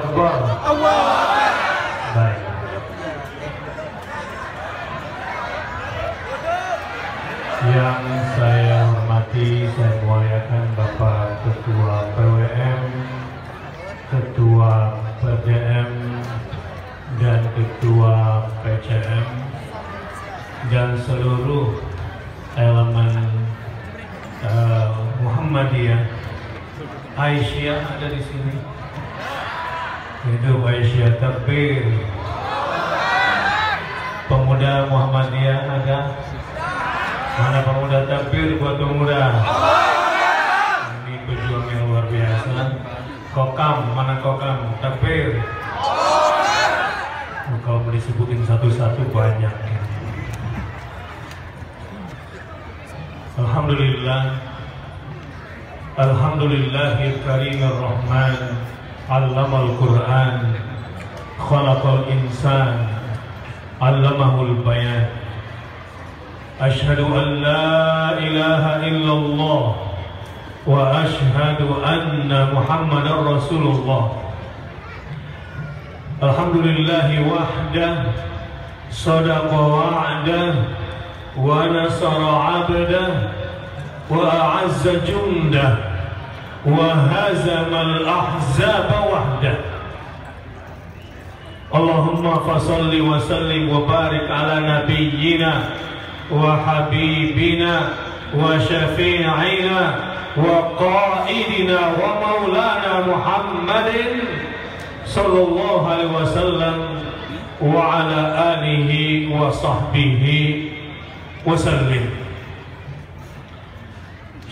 Akbar. Baik. Yang saya hormati, saya muliakan Bapak Ketua PWM, Ketua PDM, dan Ketua PCM, dan seluruh elemen Muhammadiyah. Aisyah ada di sini. Hidup Aisyah, takbir. Pemuda Muhammadiyah ada? Mana pemuda, takbir buat pemuda. Ini pejuang yang luar biasa. Kokam, mana kokam? Takbir. Kalau mau disebutin satu-satu banyak. Alhamdulillah. Alhamdulillahil karimir rahman, allamal Qur'an, khalaqal insan, allamahul bayan. Asyhadu an la ilaha illallah wa asyhadu anna Muhammadar Rasulullah. Alhamdulillahi wahdah, sadaqa wa'dah, wa nasara 'abdah, wa a'azza jundah, wa hazamal ahzaba wahdah. Allahumma fasalli wa sallim wa barik ala nabiyyina wa habibina wa syafi'ina wa qa'idina wa maulana Muhammadin sallallahu alaihi wasallam wa ala alihi wa sahbihi wa sallim.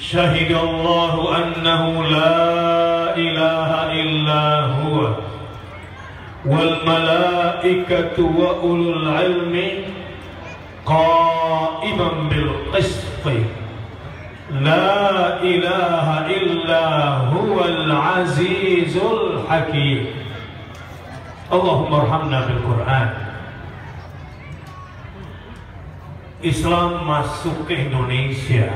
Syahidallahu annahu la ilaha illa huwa wal malaikatu wa ulul ilmi qa'iman bil qisti la ilaha illa huwal azizul hakim. Allahumma arhamna bil Qur'an. Islam masuk ke Indonesia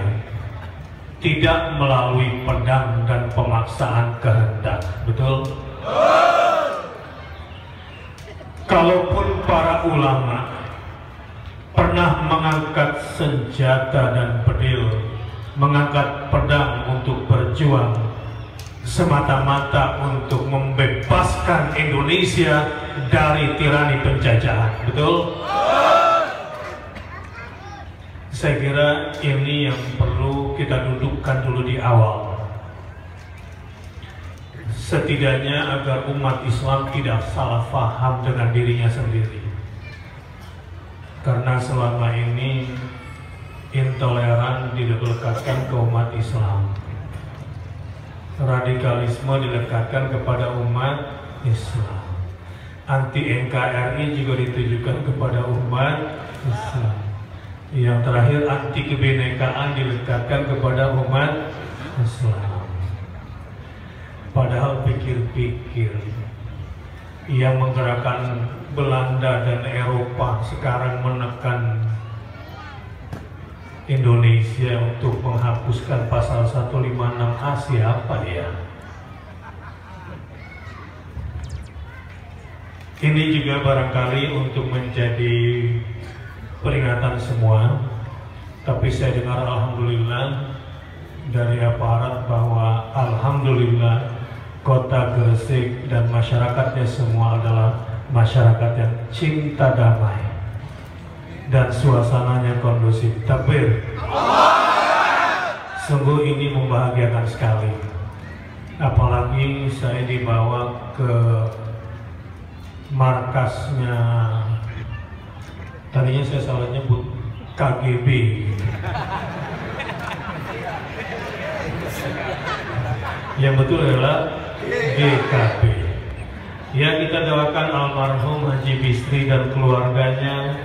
tidak melalui pedang dan pemaksaan kehendak, betul? Kalaupun para ulama pernah mengangkat senjata dan pedil, mengangkat pedang untuk berjuang semata-mata untuk membebaskan Indonesia dari tirani penjajahan, betul? Saya kira ini yang perlu kita dudukkan dulu di awal, setidaknya agar umat Islam tidak salah faham dengan dirinya sendiri. Karena selama ini intoleran dilekatkan ke umat Islam, radikalisme dilekatkan kepada umat Islam, anti NKRI juga ditujukan kepada umat Islam, yang terakhir anti kebinekaan dilekatkan kepada umat Islam. Padahal pikir-pikir yang menggerakkan Belanda dan Eropa sekarang menekan Indonesia untuk menghapuskan pasal 156A siapa ya? Ini juga barangkali untuk menjadi peringatan semua, tapi saya dengar alhamdulillah dari aparat bahwa alhamdulillah Kota Gresik dan masyarakatnya semua adalah masyarakat yang cinta damai dan suasananya kondusif. Takbir. Sungguh ini membahagiakan sekali. Apalagi saya dibawa ke markasnya, tadinya saya salah nyebut KGB. Yang betul adalah GKB. Ya, kita doakan almarhum Haji Bisri dan keluarganya.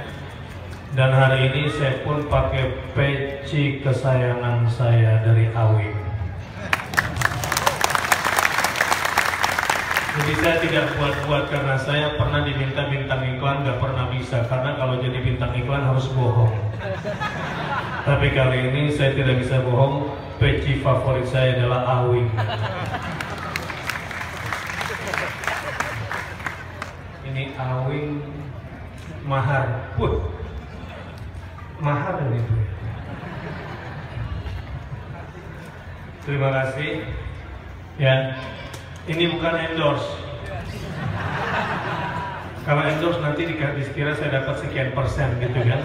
Dan hari ini saya pun pakai peci kesayangan saya dari Awin. Jadi saya tidak buat-buat karena saya pernah diminta bintang iklan, gak pernah bisa. Karena kalau jadi bintang iklan harus bohong. Tapi kali ini saya tidak bisa bohong. Peci favorit saya adalah Awin. Ini Awing mahar. Mahar ini. Terima kasih. Ya, ini bukan endorse. Kalau endorse nanti dikira saya dapat sekian persen gitu kan?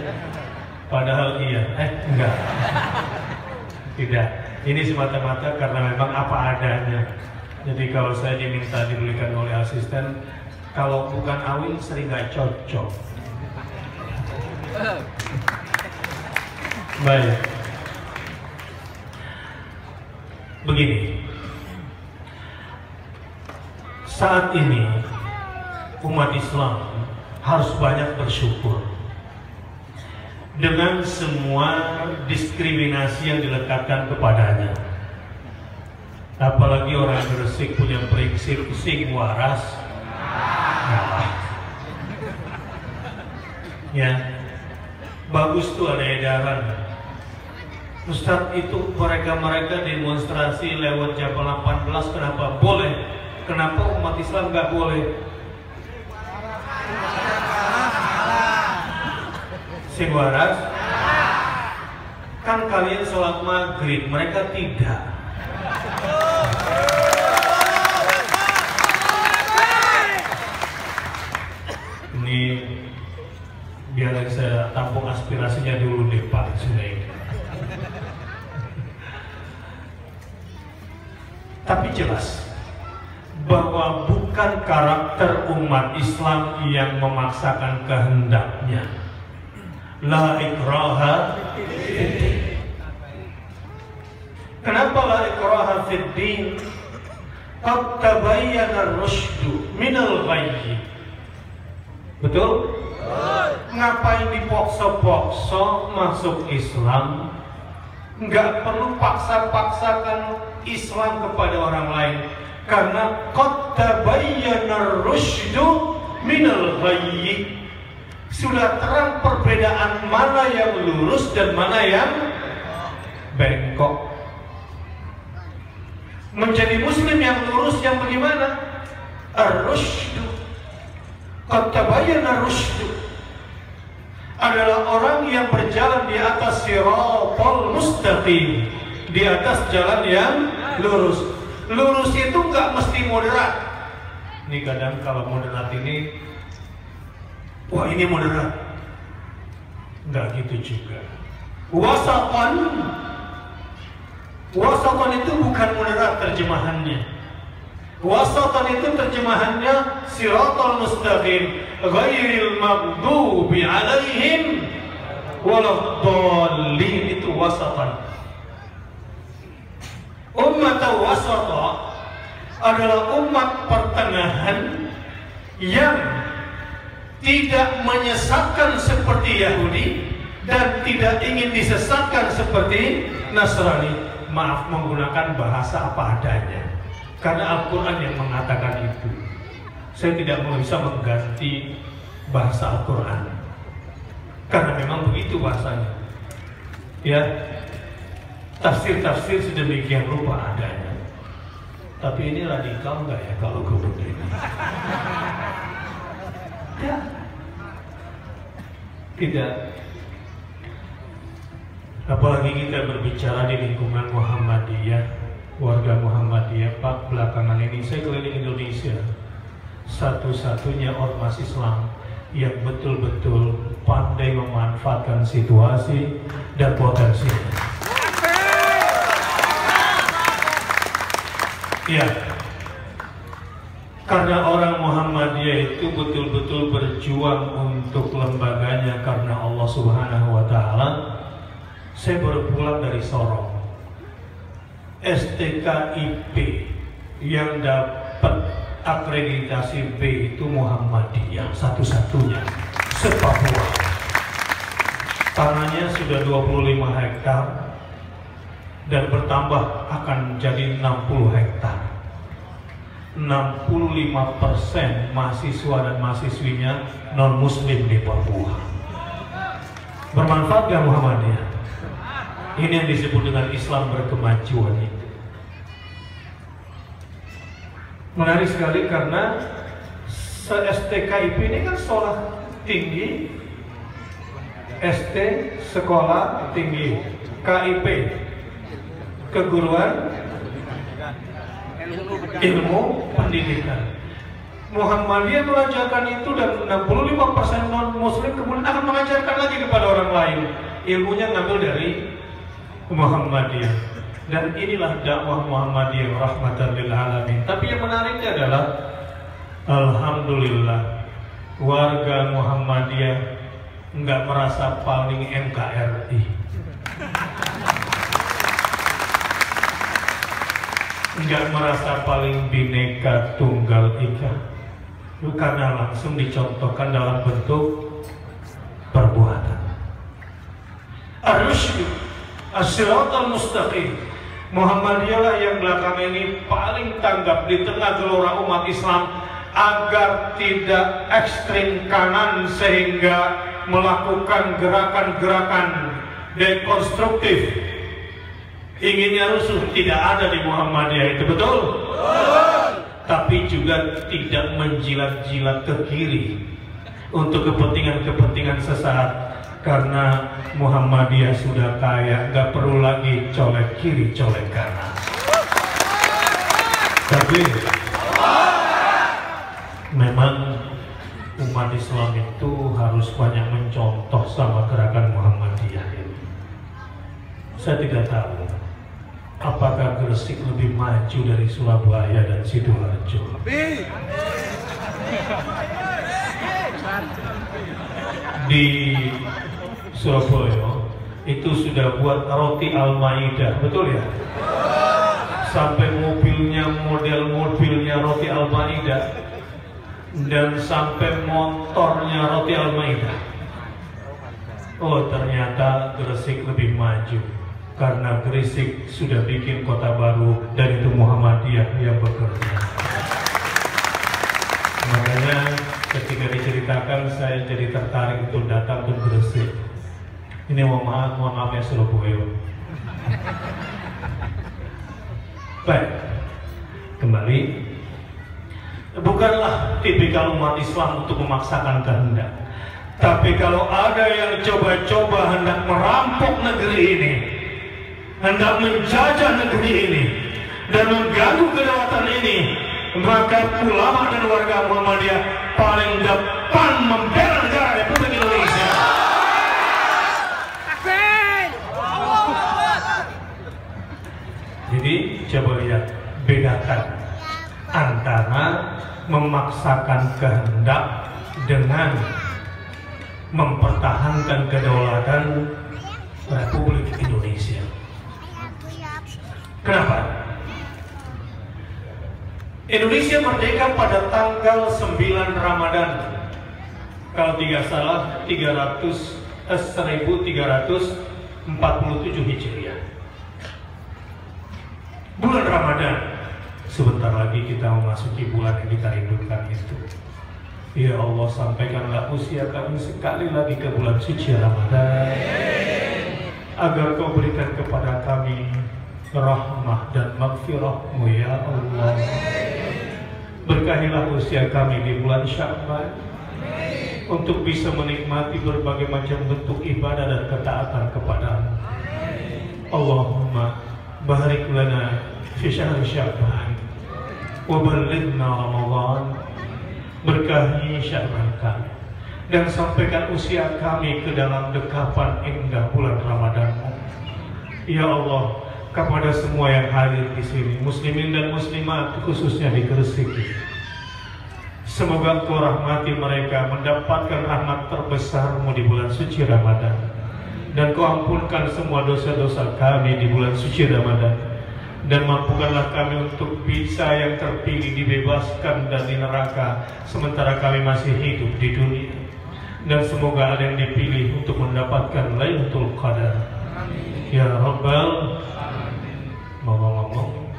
Padahal iya, enggak. Tidak. Ini semata-mata karena memang apa adanya. Jadi kalau saya diminta dibelikan oleh asisten, kalau bukan Awing sering nggak cocok. Baik. Begini. Saat ini umat Islam harus banyak bersyukur dengan semua diskriminasi yang diletakkan kepadanya. Apalagi orang Gresik punya prinsip sing waras ngalah. Ya, bagus tuh ada edaran. Ustadz itu mereka demonstrasi lewat jam 18, kenapa boleh? Kenapa umat Islam nggak boleh? Sing waras? Kan kalian sholat maghrib, mereka tidak. Ini biar saya tampung aspirasinya dulu deh Pak Sudaini. Tapi jelas bahwa bukan karakter umat Islam yang memaksakan kehendaknya. La ikraha fiddin. Kenapa la ikraha fiddin? Qad tabayyana ar-rusydu minal ghayy. Betul? Ngapain dipaksa-paksa masuk Islam? Nggak perlu paksa-paksakan Islam kepada orang lain, karena qad tabayyana ar-rusydu minal ghayy. Sudah terang perbedaan mana yang lurus dan mana yang bengkok. Menjadi muslim yang lurus yang bagaimana? Ar-rusydu. Qad tabayyana ar-rusydu adalah orang yang berjalan di atas siratal mustaqim, di atas jalan yang lurus. Lurus itu nggak mesti moderat. Ini kadang kalau moderat ini, wah ini moderat, nggak gitu juga. Wasatan itu bukan moderat terjemahannya. Wasatan itu terjemahannya siratal mustaqim, ghairil maghdubi alaihim waladdallin. Itu wasatan. Umat wasata adalah umat pertengahan yang tidak menyesatkan seperti Yahudi dan tidak ingin disesatkan seperti Nasrani. Maaf, menggunakan bahasa apa adanya, karena Al-Quran yang mengatakan itu. Saya tidak bisa mengganti bahasa Al-Quran, karena memang begitu bahasanya. Ya, tafsir-tafsir sedemikian rupa adanya. Tapi ini radikal nggak ya kalau gue begini? Ya. Tidak. Apalagi kita berbicara di lingkungan Muhammadiyah, warga Muhammadiyah. Pak, belakangan ini saya keliling Indonesia, satu-satunya ormas Islam yang betul-betul pandai memanfaatkan situasi dan potensi. Ya, karena orang Muhammadiyah itu betul-betul berjuang untuk lembaganya karena Allah Subhanahu wa Ta'ala. Saya baru pulang dari Sorong. STKIP yang dapat akreditasi B itu Muhammadiyah satu-satunya se-Papua. Tanahnya sudah 25 hektar dan bertambah akan jadi 60 hektar. 65% mahasiswa dan mahasiswinya non-muslim di Papua. Bermanfaat gak Muhammadiyah? Ini yang disebut dengan Islam berkemajuan itu. Menarik sekali karena STKIP ini kan sekolah tinggi, ST sekolah tinggi, KIP keguruan ilmu pendidikan. Muhammadiyah mengajarkan itu dan 65% non muslim kemudian akan mengajarkan lagi kepada orang lain. Ilmunya ngambil dari Muhammadiyah. Dan inilah dakwah Muhammadiyah rahmatan lil alamin. Tapi yang menariknya adalah alhamdulillah warga Muhammadiyah nggak merasa paling NKRI. Nggak merasa paling Bhinneka Tunggal Ika. Karena langsung dicontohkan dalam bentuk perbuatan. Ar-Rusydu As-Siratal Mustaqim. Muhammadiyah lah yang belakangan ini paling tanggap di tengah gelora umat Islam agar tidak ekstrim kanan sehingga melakukan gerakan-gerakan dekonstruktif. Inginnya rusuh tidak ada di Muhammadiyah, itu betul? Tapi juga tidak menjilat-jilat ke kiri untuk kepentingan-kepentingan sesaat, karena Muhammadiyah sudah kaya, gak perlu lagi colek kiri colek kanan. Tapi memang umat Islam itu harus banyak mencontoh sama gerakan Muhammadiyah ini. Saya tidak tahu apakah Gresik lebih maju dari Surabaya dan Sidoarjo. Di Surabaya itu sudah buat roti Al-Maidah, betul ya? Sampai mobilnya roti Al-Maidah dan sampai motornya roti Al-Maidah. Oh, ternyata Gresik lebih maju. Karena Gresik sudah bikin kota baru dan itu Muhammadiyah yang bekerja. Makanya ketika diceritakan saya jadi tertarik untuk datang ke Gresik. Ini mohon maaf ya Surabaya. Baik, kembali. Bukanlah tipikal umat Islam untuk memaksakan kehendak. Tapi kalau ada yang coba-coba hendak merampok negeri ini, hendak menjajah negeri ini dan mengganggu kedaulatan ini, maka ulama dan warga Muhammadiyah paling depan membela negara Republik Indonesia. Jadi coba lihat, bedakan antara memaksakan kehendak dengan mempertahankan kedaulatan Republik Indonesia. Kenapa? Indonesia merdeka pada tanggal 9 Ramadan. Kalau tidak salah 1347 Hijriah. Bulan Ramadan. Sebentar lagi kita memasuki bulan yang kita rindukan itu. Ya Allah, sampaikanlah usia kami sekali lagi ke bulan suci Ramadan, agar Kau berikan kepada kami rahmah dan maghfirah-Mu ya Allah. Berkahilah usia kami di bulan Sya'ban untuk bisa menikmati berbagai macam bentuk ibadah dan ketaatan kepada-Mu. Allahumma barik lana fi syahr Sya'ban wa ballighna Ramadan. Berkahi Sya'ban kami dan sampaikan usia kami ke dalam dekapan indah bulan Ramadan-Mu. Ya Allah, kepada semua yang hadir di sini, muslimin dan muslimat khususnya di Gresik, semoga Engkau rahmati mereka, mendapatkan rahmat terbesar-Mu di bulan suci Ramadan, dan Kau ampunkan semua dosa-dosa kami di bulan suci Ramadan, dan mampukanlah kami untuk bisa yang terpilih dibebaskan dari neraka sementara kami masih hidup di dunia, dan semoga ada yang dipilih untuk mendapatkan Lailatul Qadar. Ya Rabbal. Ngomong-ngomong,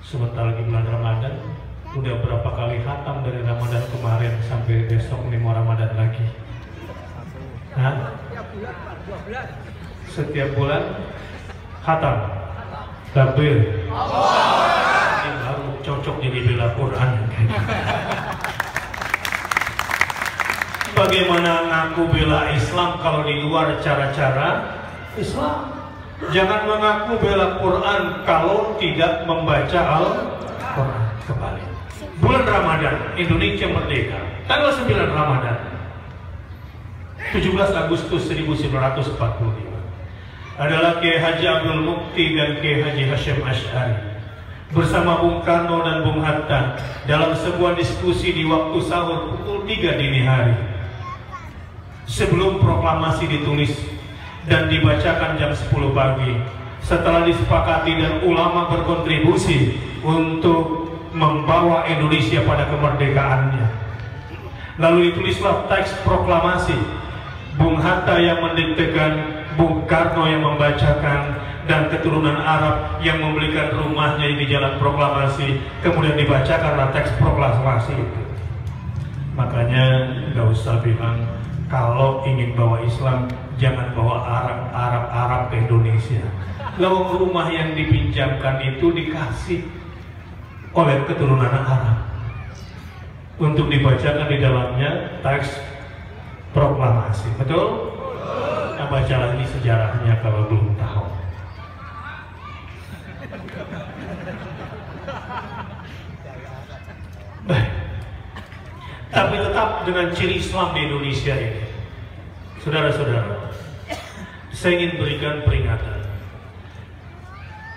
sebentar lagi bulan Ramadan. Udah berapa kali khatam dari Ramadan kemarin sampai besok ini mau Ramadan lagi? Hah? Setiap bulan khatam. Takbir. Ini baru cocok jadi bela Quran. Bagaimana ngaku bela Islam kalau di luar cara-cara Islam? Jangan mengaku bela Quran kalau tidak membaca Al-Quran. Kembali. Bulan Ramadan, Indonesia merdeka. Tanggal 9 Ramadan, 17 Agustus 1945. Adalah Kiai Haji Abdul Mukti dan Kiai Haji Hashim Asy'ari bersama Bung Karno dan Bung Hatta dalam sebuah diskusi di waktu sahur pukul 3 dini hari. Sebelum proklamasi ditulis dan dibacakan jam 10 pagi, setelah disepakati dan ulama berkontribusi untuk membawa Indonesia pada kemerdekaannya. Lalu ditulislah teks proklamasi. Bung Hatta yang mendiktekan, Bung Karno yang membacakan, dan keturunan Arab yang membelikan rumahnya di Jalan Proklamasi. Kemudian dibacakanlah teks proklamasi itu. Makanya nggak usah bilang kalau ingin bawa Islam jangan bawa Arab ke Indonesia. Lalu rumah yang dipinjamkan itu dikasih oleh keturunan Arab untuk dibacakan di dalamnya teks proklamasi. Betul? Nah, baca lagi sejarahnya kalau belum tahu. Baik. Tapi tetap dengan ciri Islam di Indonesia ini, saudara-saudara, saya ingin berikan peringatan.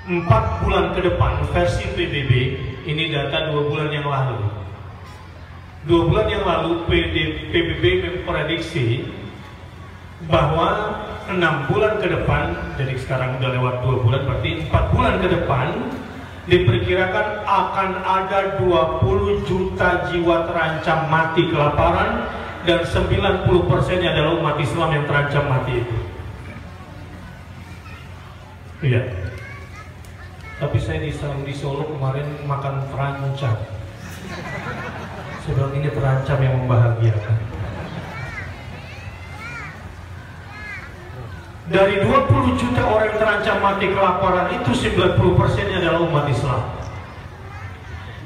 4 bulan ke depan versi PBB, ini data 2 bulan yang lalu. 2 bulan yang lalu PBB memprediksi bahwa 6 bulan ke depan, jadi sekarang udah lewat 2 bulan, berarti 4 bulan ke depan diperkirakan akan ada 20 juta jiwa terancam mati kelaparan, dan 90% adalah umat Islam yang terancam mati itu. Iya. Tapi saya di Solo kemarin makan terancam. Sebelum ini terancam yang membahagiakan. Dari 20 juta orang yang terancam mati kelaparan itu 90% adalah umat Islam.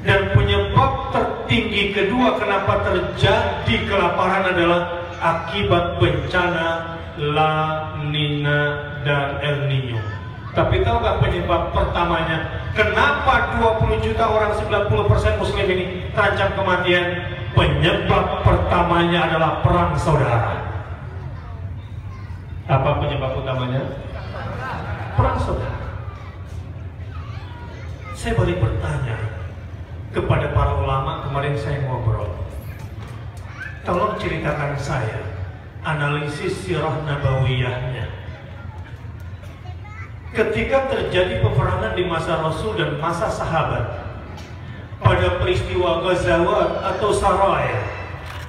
Dan penyebab tertinggi kedua kenapa terjadi kelaparan adalah akibat bencana La Nina dan El Nino. Tapi tahu gak penyebab pertamanya? Kenapa 20 juta orang 90% muslim ini terancam kematian? Penyebab pertamanya adalah perang saudara. Apa penyebab utamanya? Perang saudara. Saya balik bertanya kepada para ulama, kemarin saya ngobrol. Tolong ceritakan saya analisis sirah nabawiyahnya. Ketika terjadi peperangan di masa Rasul dan masa sahabat, pada peristiwa Ghazawat atau Saraya,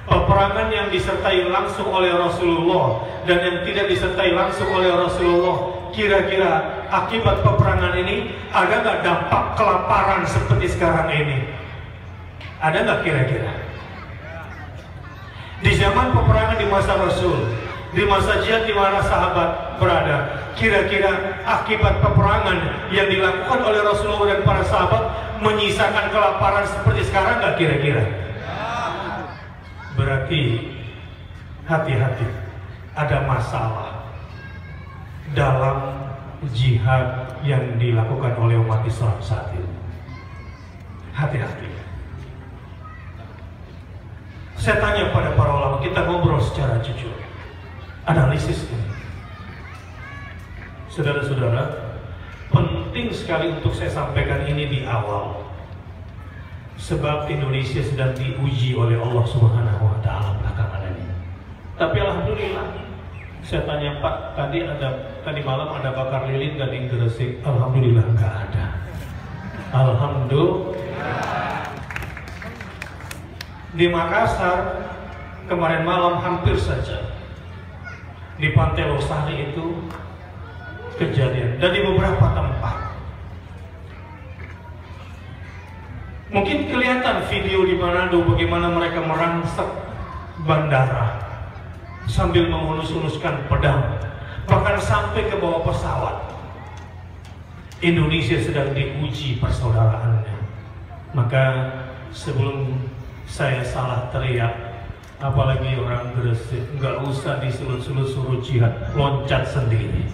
peperangan yang disertai langsung oleh Rasulullah dan yang tidak disertai langsung oleh Rasulullah, kira-kira akibat peperangan ini ada nggak dampak kelaparan seperti sekarang ini? Ada nggak kira-kira? Di zaman peperangan di masa Rasul, di masa jihad di mana sahabat berada, kira-kira akibat peperangan yang dilakukan oleh Rasulullah dan para sahabat menyisakan kelaparan seperti sekarang nggak kira-kira? Berarti hati-hati, ada masalah dalam jihad yang dilakukan oleh umat Islam saat ini. Hati-hati. Saya tanya pada para ulama, kita ngobrol secara jujur, analisis ini. Saudara-saudara, penting sekali untuk saya sampaikan ini di awal, sebab Indonesia sedang diuji oleh Allah Subhanahu wa Ta'ala belakangan ini. Tapi alhamdulillah, saya tanya Pak, tadi malam ada bakar lilin dan Gresik. Alhamdulillah nggak ada. Alhamdulillah. Di Makassar kemarin malam hampir saja di Pantai Losari itu kejadian, dan di beberapa tempat. Mungkin kelihatan video di Manado bagaimana mereka merangsek bandara sambil menghunus-hunuskan pedang, bahkan sampai ke bawah pesawat. Indonesia sedang diuji persaudaraannya. Maka sebelum saya salah teriak, apalagi orang Gresik, nggak usah disulut-sulut suruh jihad, loncat sendiri.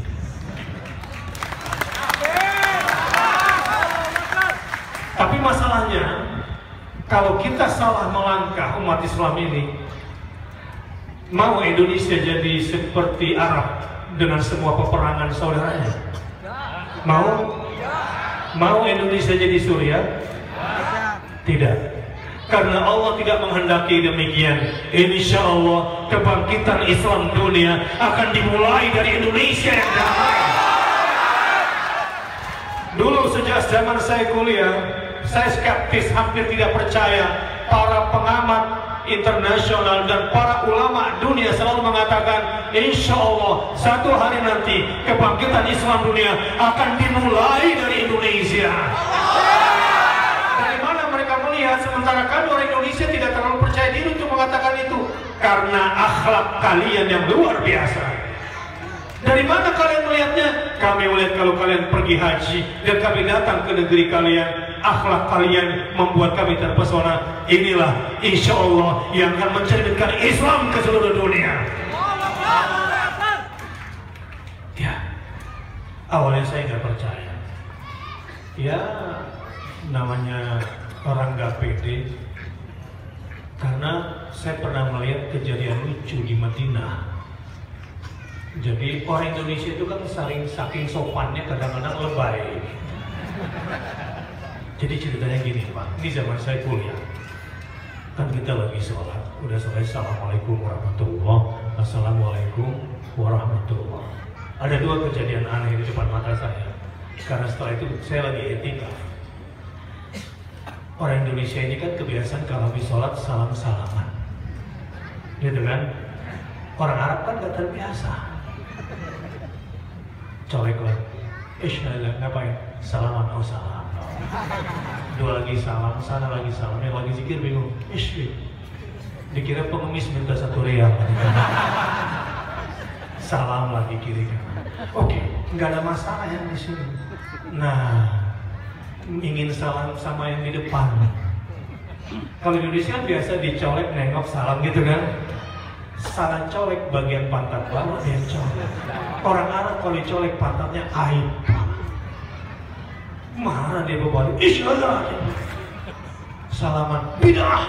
Tapi masalahnya, kalau kita salah melangkah umat Islam ini, mau Indonesia jadi seperti Arab dengan semua peperangan saudaranya? Mau Indonesia jadi Suriah? Tidak. Karena Allah tidak menghendaki demikian. Insya Allah kebangkitan Islam dunia akan dimulai dari Indonesia yang damai. Dulu sejak zaman saya kuliah, saya skeptis, hampir tidak percaya. Para pengamat internasional dan para ulama dunia selalu mengatakan, insya Allah satu hari nanti kebangkitan Islam dunia akan dimulai dari Indonesia. Dari mana mereka melihat? Sementara kami orang Indonesia tidak terlalu percaya diri untuk mengatakan itu. Karena akhlak kalian yang luar biasa. Dari mana kalian melihatnya? Kami melihat kalau kalian pergi haji dan kami datang ke negeri kalian, akhlak kalian membuat kami terpesona. Inilah insya Allah yang akan mencerminkan Islam ke seluruh dunia. Ya, awalnya saya nggak percaya. Ya, namanya orang nggak pede. Karena saya pernah melihat kejadian lucu di Madinah. Jadi orang Indonesia itu kan saking sopannya kadang-kadang lebay. Jadi ceritanya gini Pak, ini zaman saya kuliah. Kan kita lagi sholat, udah selesai, Assalamualaikum warahmatullahi wabarakatuh, Assalamualaikum warahmatullahi wabarakatuh. Ada dua kejadian aneh di depan mata saya. Karena setelah itu saya lagi etikaf. Orang Indonesia ini kan kebiasaan kalau habis sholat salam-salaman, gitu kan? Orang Arab kan gak terbiasa. Colek lah, ngapain? Salaman, oh salam. Dua lagi salam, sana lagi salam, yang lagi zikir bingung. Dikira pengemis minta 1 rial. Salam lagi kiri kanan. Oke, nggak ada masalah yang di sini. Nah, ingin salam sama yang di depan. Kalau di Indonesia kan biasa dicolek, nengok, salam gitu kan. Salah colek bagian pantat bawah dia colek. Orang Arab kalau dicolek pantatnya aib. Marah dia berbalik. Isyallah. Salaman bidah.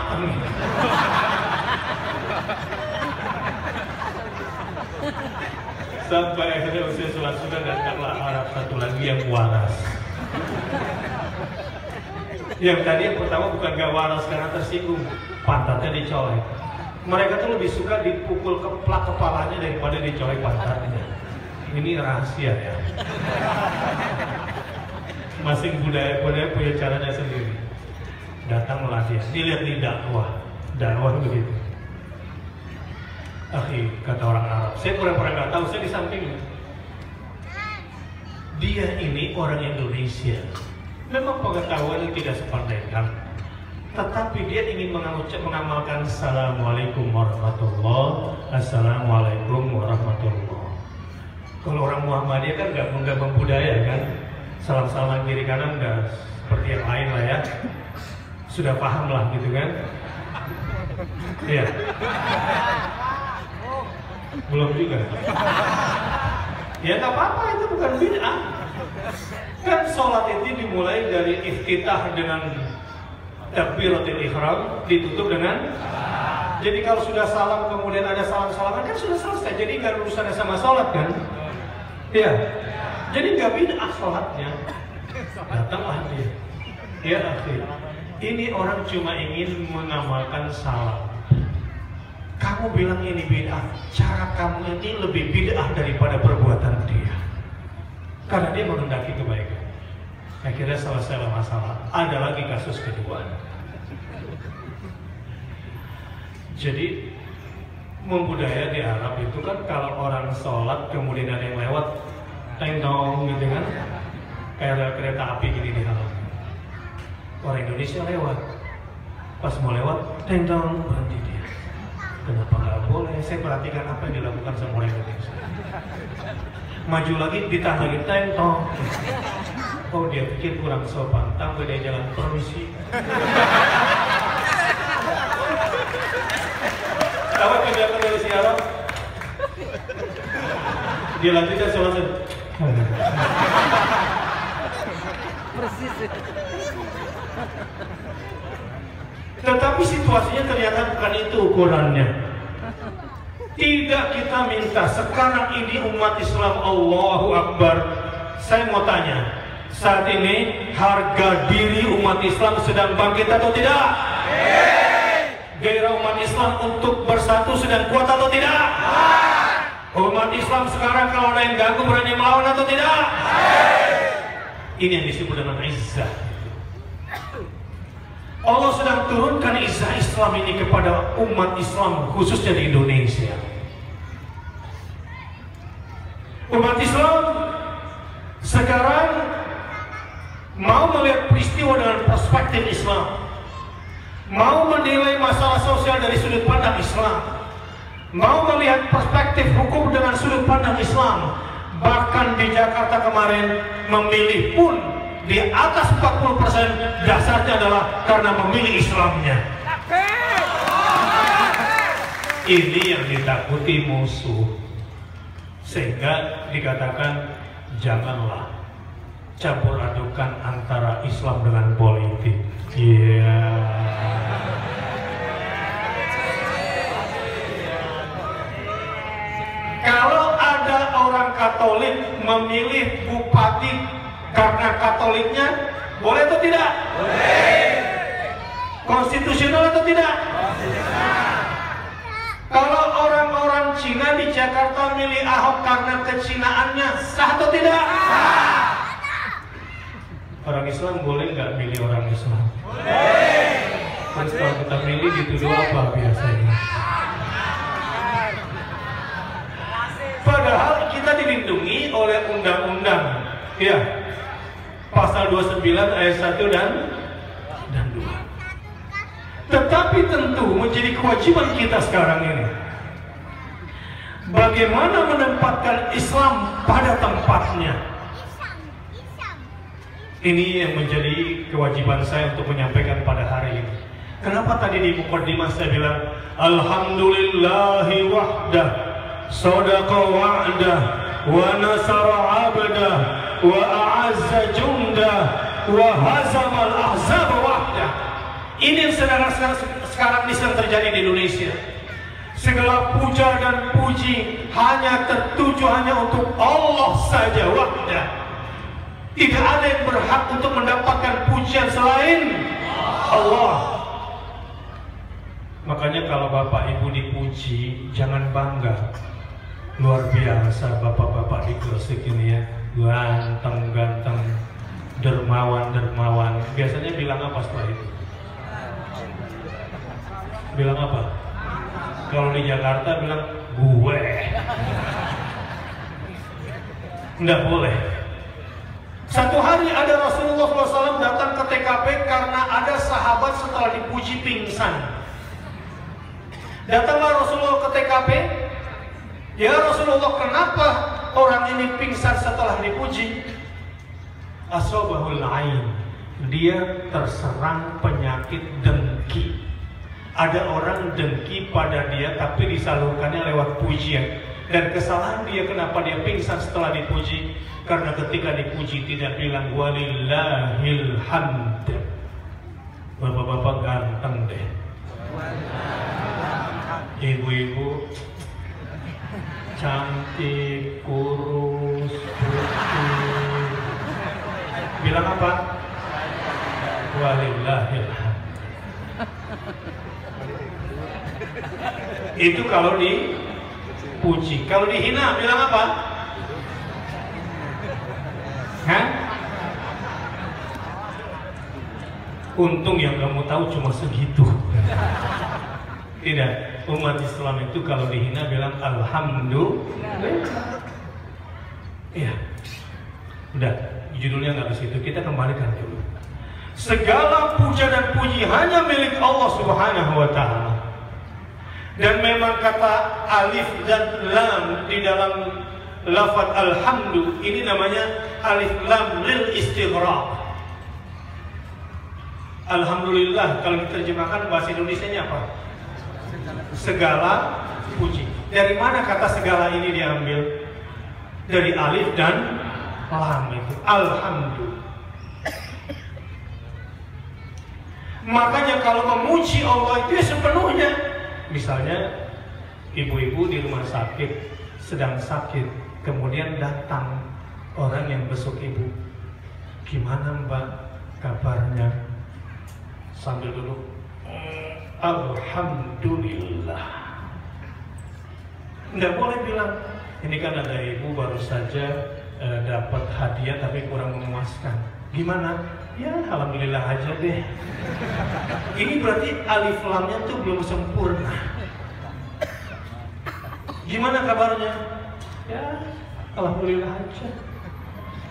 Sampai akhirnya usia sholat sudah datanglah Arab satu lagi yang waras. Yang tadi yang pertama bukan gak waras karena tersinggung, pantatnya dicolek. Mereka tuh lebih suka dipukul keplak kepalanya daripada dicolek pantatnya. Ini rahasia ya. Masing budaya punya caranya sendiri. Datang melatih, dilihat di dakwah begitu. Akhi, kata orang Arab, saya pura-pura nggak tahu, saya di sampingnya. Dia ini orang Indonesia. Memang pengetahuannya tidak sepandai kami. Tetapi dia ingin mengamalkan Assalamualaikum warahmatullahi wabarakatuh, Assalamualaikum warahmatullahi wabarakatuh. Kalau orang Muhammadiyah kan nggak membudaya kan, salam-salaman kiri kanan nggak seperti yang lain lah ya. Sudah paham lah gitu kan? Iya. Belum juga. Ya nggak apa-apa, itu bukan bid'ah. Kan sholat itu dimulai dari iftitah dengan takbiratul ihram, ditutup dengan. Jadi kalau sudah salam kemudian ada salam-salaman kan sudah selesai. Jadi nggak urusannya sama sholat kan? Iya. Jadi nggak bid'ah sholatnya. Datanglah dia. Ya akhir. Ini orang cuma ingin mengamalkan salam. Kamu bilang ini bid'ah, cara kamu ini lebih bid'ah daripada perbuatan dia. Karena dia menghendaki kebaikan. Akhirnya selesai masalah. Ada lagi kasus kedua. Jadi membudaya di Arab itu kan kalau orang sholat kemudian ada yang lewat, teng-tong gitu kan, kayak kereta api gini di halaman. Orang Indonesia lewat, pas mau lewat, teng-tong berhenti dia. Kenapa nggak boleh? Saya perhatikan apa yang dilakukan sama orang Indonesia. Maju lagi, ditahan lagi, teng-tong. Oh dia pikir kurang sopan, tambah dia jalan permisi. Tahu kegiatan dari siaran? Dilanjutkan sholat. Persis. Tetapi situasinya ternyata bukan itu ukurannya. Tidak kita minta sekarang ini umat Islam, Allahu Akbar. Saya mau tanya, saat ini harga diri umat Islam sedang bangkit atau tidak? Gairah umat Islam untuk bersatu sedang kuat atau tidak? Umat Islam sekarang kalau ada yang ganggu berani melawan atau tidak? Ini yang disebut dengan izzah. Allah sedang turunkan izzah Islam ini kepada umat Islam khususnya di Indonesia. Umat Islam sekarang mau melihat peristiwa dengan perspektif Islam, mau menilai masalah sosial dari sudut pandang Islam, mau melihat perspektif hukum dengan sudut pandang Islam. Bahkan di Jakarta kemarin memilih pun di atas 40% dasarnya adalah karena memilih Islamnya. Ini yang ditakuti musuh, sehingga dikatakan janganlah campur adukan antara Islam dengan politik. Iya. Kalau ada orang Katolik memilih bupati karena Katoliknya, boleh atau tidak? Boleh. Konstitusional atau tidak? Konstitusional. Kalau orang-orang Cina di Jakarta milih Ahok karena kecinaannya, sah atau tidak? Sah. Orang Islam boleh nggak milih orang Islam? Boleh. Terus kalau kita milih dituduh apa biasanya? Padahal kita dilindungi oleh undang-undang, ya, pasal 29 ayat 1 dan 2. Tetapi tentu menjadi kewajiban kita sekarang ini bagaimana menempatkan Islam pada tempatnya. Ini yang menjadi kewajiban saya untuk menyampaikan pada hari ini. Kenapa tadi di mukadimah saya bilang alhamdulillahi wahdah, sadaqa wa'dah, wa nasara 'abdah, wa a'azza jundah, wa hazamal ahzab wahdah. Ini yang sekarang ini sedang terjadi di Indonesia. Segala puja dan puji hanya tertuju hanya untuk Allah saja wahdah. Tidak ada yang berhak untuk mendapatkan pujian selain Allah. Makanya kalau bapak ibu dipuji, jangan bangga. Luar biasa bapak-bapak di Gresik ini ya, ganteng-ganteng, dermawan-dermawan. Biasanya bilang apa setelah itu? Bilang apa? Kalau di Jakarta bilang gue. Nggak boleh. Satu hari ada Rasulullah SAW datang ke TKP karena ada sahabat setelah dipuji pingsan. Datanglah Rasulullah ke TKP. Ya Rasulullah, kenapa orang ini pingsan setelah dipuji? Ashabahul ain, dia terserang penyakit dengki. Ada orang dengki pada dia tapi disalurkannya lewat pujian. Dan kesalahan dia kenapa dia pingsan setelah dipuji? Karena ketika dipuji tidak bilang walillahil hamd. Bapak-bapak ganteng deh, ibu-ibu cantik, kurus, putih. Bilang apa? Walillahil hamd. Itu kalau dipuji. Kalau dihina bilang apa? Hah? Untung yang kamu tahu cuma segitu. Tidak, umat Islam itu kalau dihina bilang alhamdulillah. Iya. Udah, judulnya nggak ke situ. Kita kembalikan dulu. Segala puja dan puji hanya milik Allah Subhanahu wa Ta'ala. Dan memang kata alif dan lam di dalam lafaz alhamdu ini namanya alif lam lil istighraq. Alhamdulillah kalau diterjemahkan bahasa Indonesianya apa? segala puji. Dari mana kata segala ini diambil? Dari alif dan lam itu. Alhamdulillah. Makanya kalau memuji Allah itu ya sepenuhnya. Misalnya ibu-ibu di rumah sakit sedang sakit, kemudian datang orang yang besuk ibu. Gimana Mbak kabarnya? Sambil duduk. Alhamdulillah. Nggak boleh bilang, ini kan ada ibu baru saja dapat hadiah tapi kurang memuaskan. Gimana? Ya alhamdulillah aja deh. Ini berarti alif lamnya tuh belum sempurna. Gimana kabarnya? Ya alhamdulillah aja.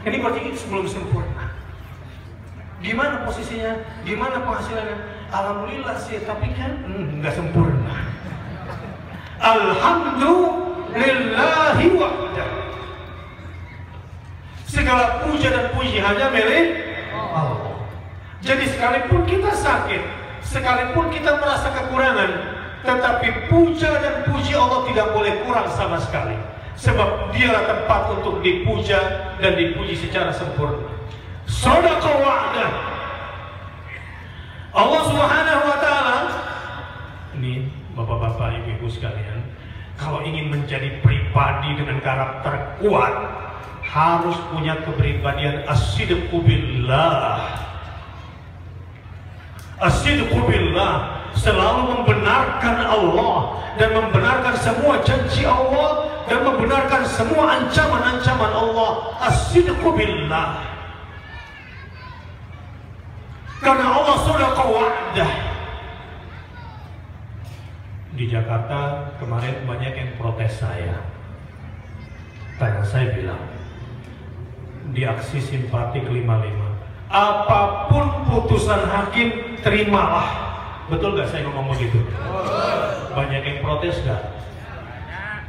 Ini berarti belum sempurna. Gimana posisinya? Gimana penghasilannya? Alhamdulillah sih, tapi kan nggak sempurna. Alhamdulillahi wahdah. Segala puja dan puji hanya milik Allah. Jadi sekalipun kita sakit, sekalipun kita merasa kekurangan, tetapi puja dan puji Allah tidak boleh kurang sama sekali. Sebab dialah tempat untuk dipuja dan dipuji secara sempurna. Shadaqa wa'dah. Allah Subhanahu wa ta'ala, ini bapak-bapak, ibu-ibu sekalian, kalau ingin menjadi pribadi dengan karakter kuat, harus punya kepribadian as-sidqu billah. As-sidqu billah, selalu membenarkan Allah dan membenarkan semua janji Allah dan membenarkan semua ancaman-ancaman Allah. As-sidqu billah. Karena Allah sudah wa'dah. Di Jakarta kemarin banyak yang protes saya. Karena saya bilang di aksi simpatik 55, apapun putusan hakim terimalah. Betul gak saya ngomong begitu? Banyak yang protes gak?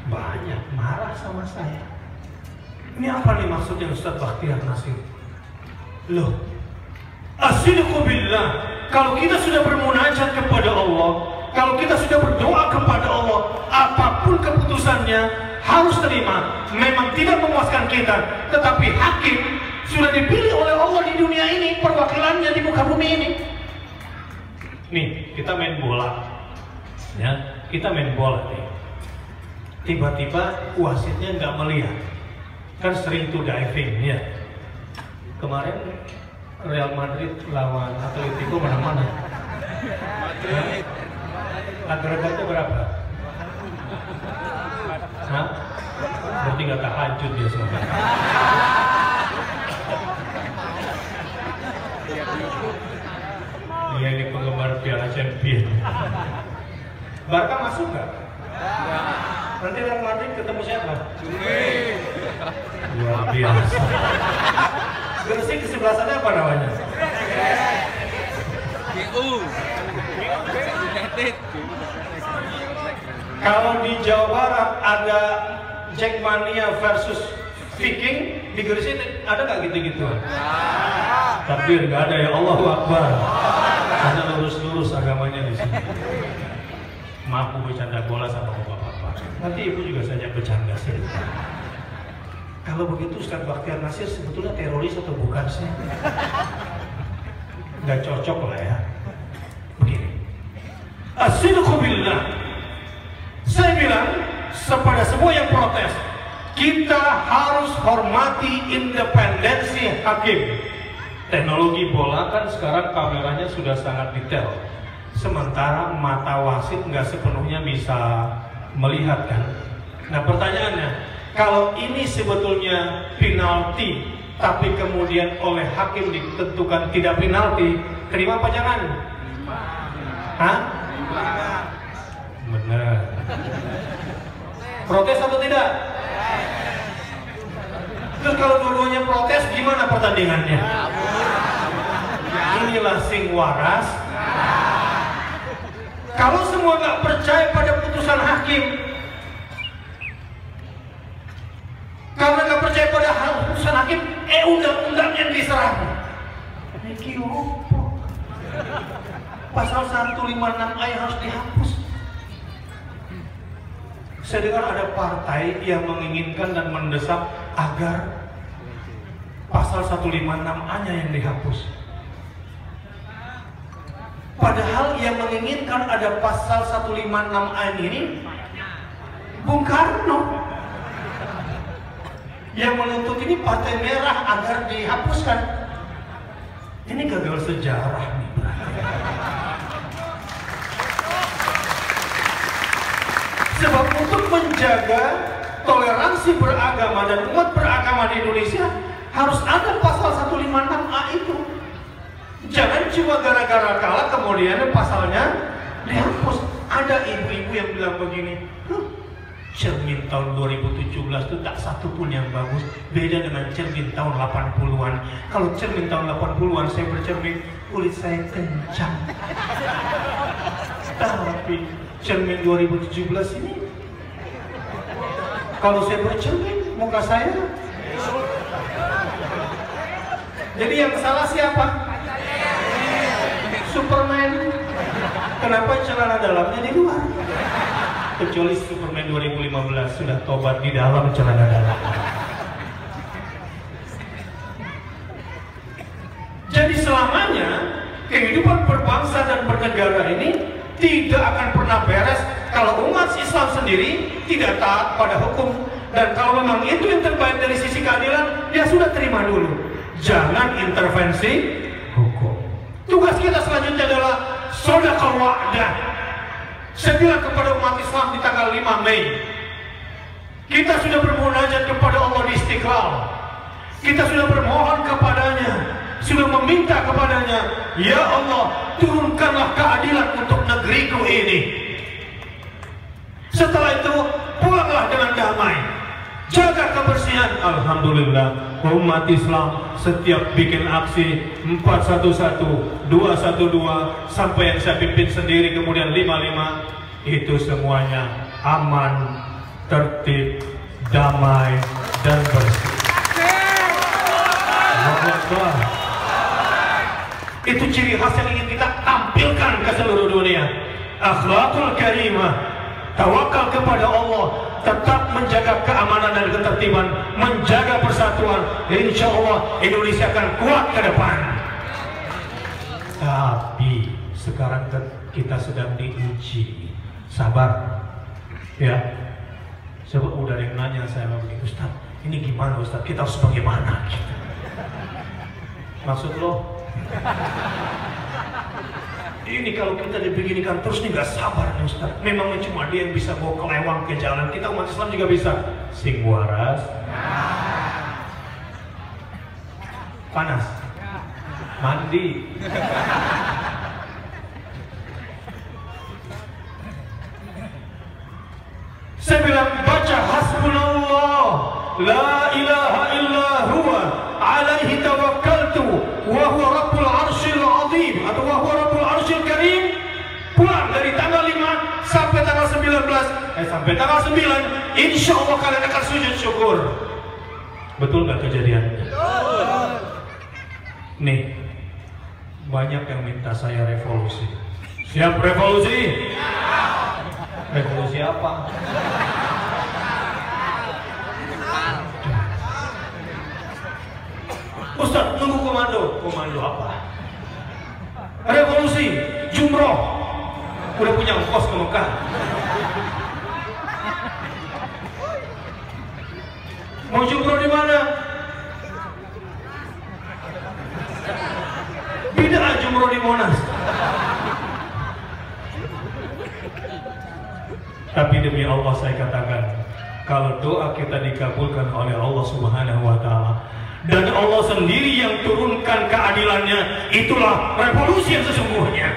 Banyak, marah sama saya. Ini apa nih maksudnya Ustaz Bakhtiar Nasir? Loh, as-sidqu billah. Kalau kita sudah bermunajat kepada Allah, kalau kita sudah berdoa kepada Allah, apapun keputusannya harus terima. Memang tidak memuaskan kita, tetapi hakim sudah dipilih oleh Allah di dunia ini, perwakilannya di muka bumi ini. Nih, kita main bola, ya, kita main bola nih. Tiba-tiba wasitnya nggak melihat, kan sering tuh diving, ya. Kemarin Real Madrid lawan Atletico mana-mana. Agregatnya berapa? Hah? Berarti nggak tahajud dia semua. Iya, ini penggemar Piala Champion. Barca masuk nggak? Nanti Real Madrid ketemu siapa? Luar biasa. Gresik di sebelah sana apa namanya? Kalau di Jawa Barat ada Jackmania versus Viking, di Gresik ada nggak gitu-gituan? Takbir nggak ada, ya Allahu Akbar. Karena lurus-lurus agamanya di sini. Maaf, aku bercanda bola sama bapak-bapak. Nanti ibu juga saja bercanda sih. Kalau begitu Ustaz Bakhtiar Nasir sebetulnya teroris atau bukan sih? Nggak cocok lah ya. Begini, as-sidqu billah. Saya bilang kepada semua yang protes, kita harus hormati independensi hakim. Teknologi bola kan sekarang kameranya sudah sangat detail, sementara mata wasit nggak sepenuhnya bisa melihat kan. Nah pertanyaannya, kalau ini sebetulnya penalti, tapi kemudian oleh hakim ditentukan tidak penalti, terima apa jangan? Hah? Benar. Protes atau tidak? Terus kalau dua-duanya protes, gimana pertandingannya? Inilah sing waras. Kalau semua nggak percaya pada putusan hakim, karena nggak percaya pada putusan hakim, undang-undang yang diserang. Pasal 156A yang harus dihapus. Saya dengar ada partai yang menginginkan dan mendesak agar pasal 156A-nya yang dihapus. Padahal yang menginginkan ada pasal 156A ini Bung Karno. Yang menuntut ini Partai Merah agar dihapuskan. Ini gagal sejarah nih. Sebab untuk menjaga toleransi beragama dan umat beragama di Indonesia harus ada pasal 156A itu. Jangan cuma gara-gara kalah kemudian pasalnya dihapus. Ada ibu-ibu yang bilang begini, cermin tahun 2017 itu tak satu pun yang bagus. Beda dengan cermin tahun 80-an. Kalau cermin tahun 80-an saya bercermin, kulit saya kencang. Tapi cermin 2017 ini, kalau saya bercermin, muka saya. Jadi yang salah siapa? Superman. Kenapa celana dalamnya di luar? Kecuali Superman 2015 sudah tobat di dalam celana dalam. Jadi selamanya kehidupan berbangsa dan bernegara ini tidak akan pernah beres kalau umat Islam sendiri tidak taat pada hukum. Dan kalau memang itu yang terbaik dari sisi keadilan, ya sudah terima dulu. Jangan intervensi hukum. Tugas kita selanjutnya adalah shadaqah wa'dah. Saya bilang kepada umat Islam di tanggal 5 Mei, kita sudah bermunajat kepada Allah di Istiqlal. Kita sudah bermohon kepadanya, sudah meminta kepadanya, ya Allah, turunkanlah keadilan untuk negeriku ini. Setelah itu, pulanglah dengan damai, jaga kebersihan. Alhamdulillah, umat Islam setiap bikin aksi 411, 212, sampai yang saya pimpin sendiri kemudian 55, itu semuanya aman, tertib, damai, dan bersih. Itu ciri khas yang ingin kita tampilkan ke seluruh dunia. Akhlakul karimah, tawakal kepada Allah, tetap menjaga keamanan dan ketertiban, menjaga persatuan. Insya Allah Indonesia akan kuat ke depan. Tapi sekarang kita sedang diuji. Sabar, ya. Sebab udah ada yang nanya saya begini, Ustaz, ini gimana Ustaz? Kita harus bagaimana? Gitu. Maksud lo? Ini kalau kita dibeginikan terus nih gak sabar nih Ustaz. Memangnya cuma dia yang bisa bawa kelewang ke jalan. Kita umat Islam juga bisa. Sing waras. Panas. Mandi. Saya bilang baca hasbunallah la ilaha illa huwa alaihi tawakkaltu wa huwa rabbul arsyil azim atau wa huwa rabbul arsyil karim. Pulang dari tanggal 5 sampai tanggal 19 sampai tanggal 9, insya Allah kalian akan sujud syukur. Betul nggak kejadian? Betul. Nih, banyak yang minta saya revolusi. Siap revolusi? Revolusi apa? Ustaz, nunggu komando. Komando apa? Revolusi, jumroh. Udah punya ongkos ke Mekah. Mau jumroh di mana? Bid'ah jumroh di Monas. Tapi demi Allah saya katakan, kalau doa kita dikabulkan oleh Allah Subhanahu wa Ta'ala, dan Allah sendiri yang turunkan keadilannya, itulah revolusi yang sesungguhnya.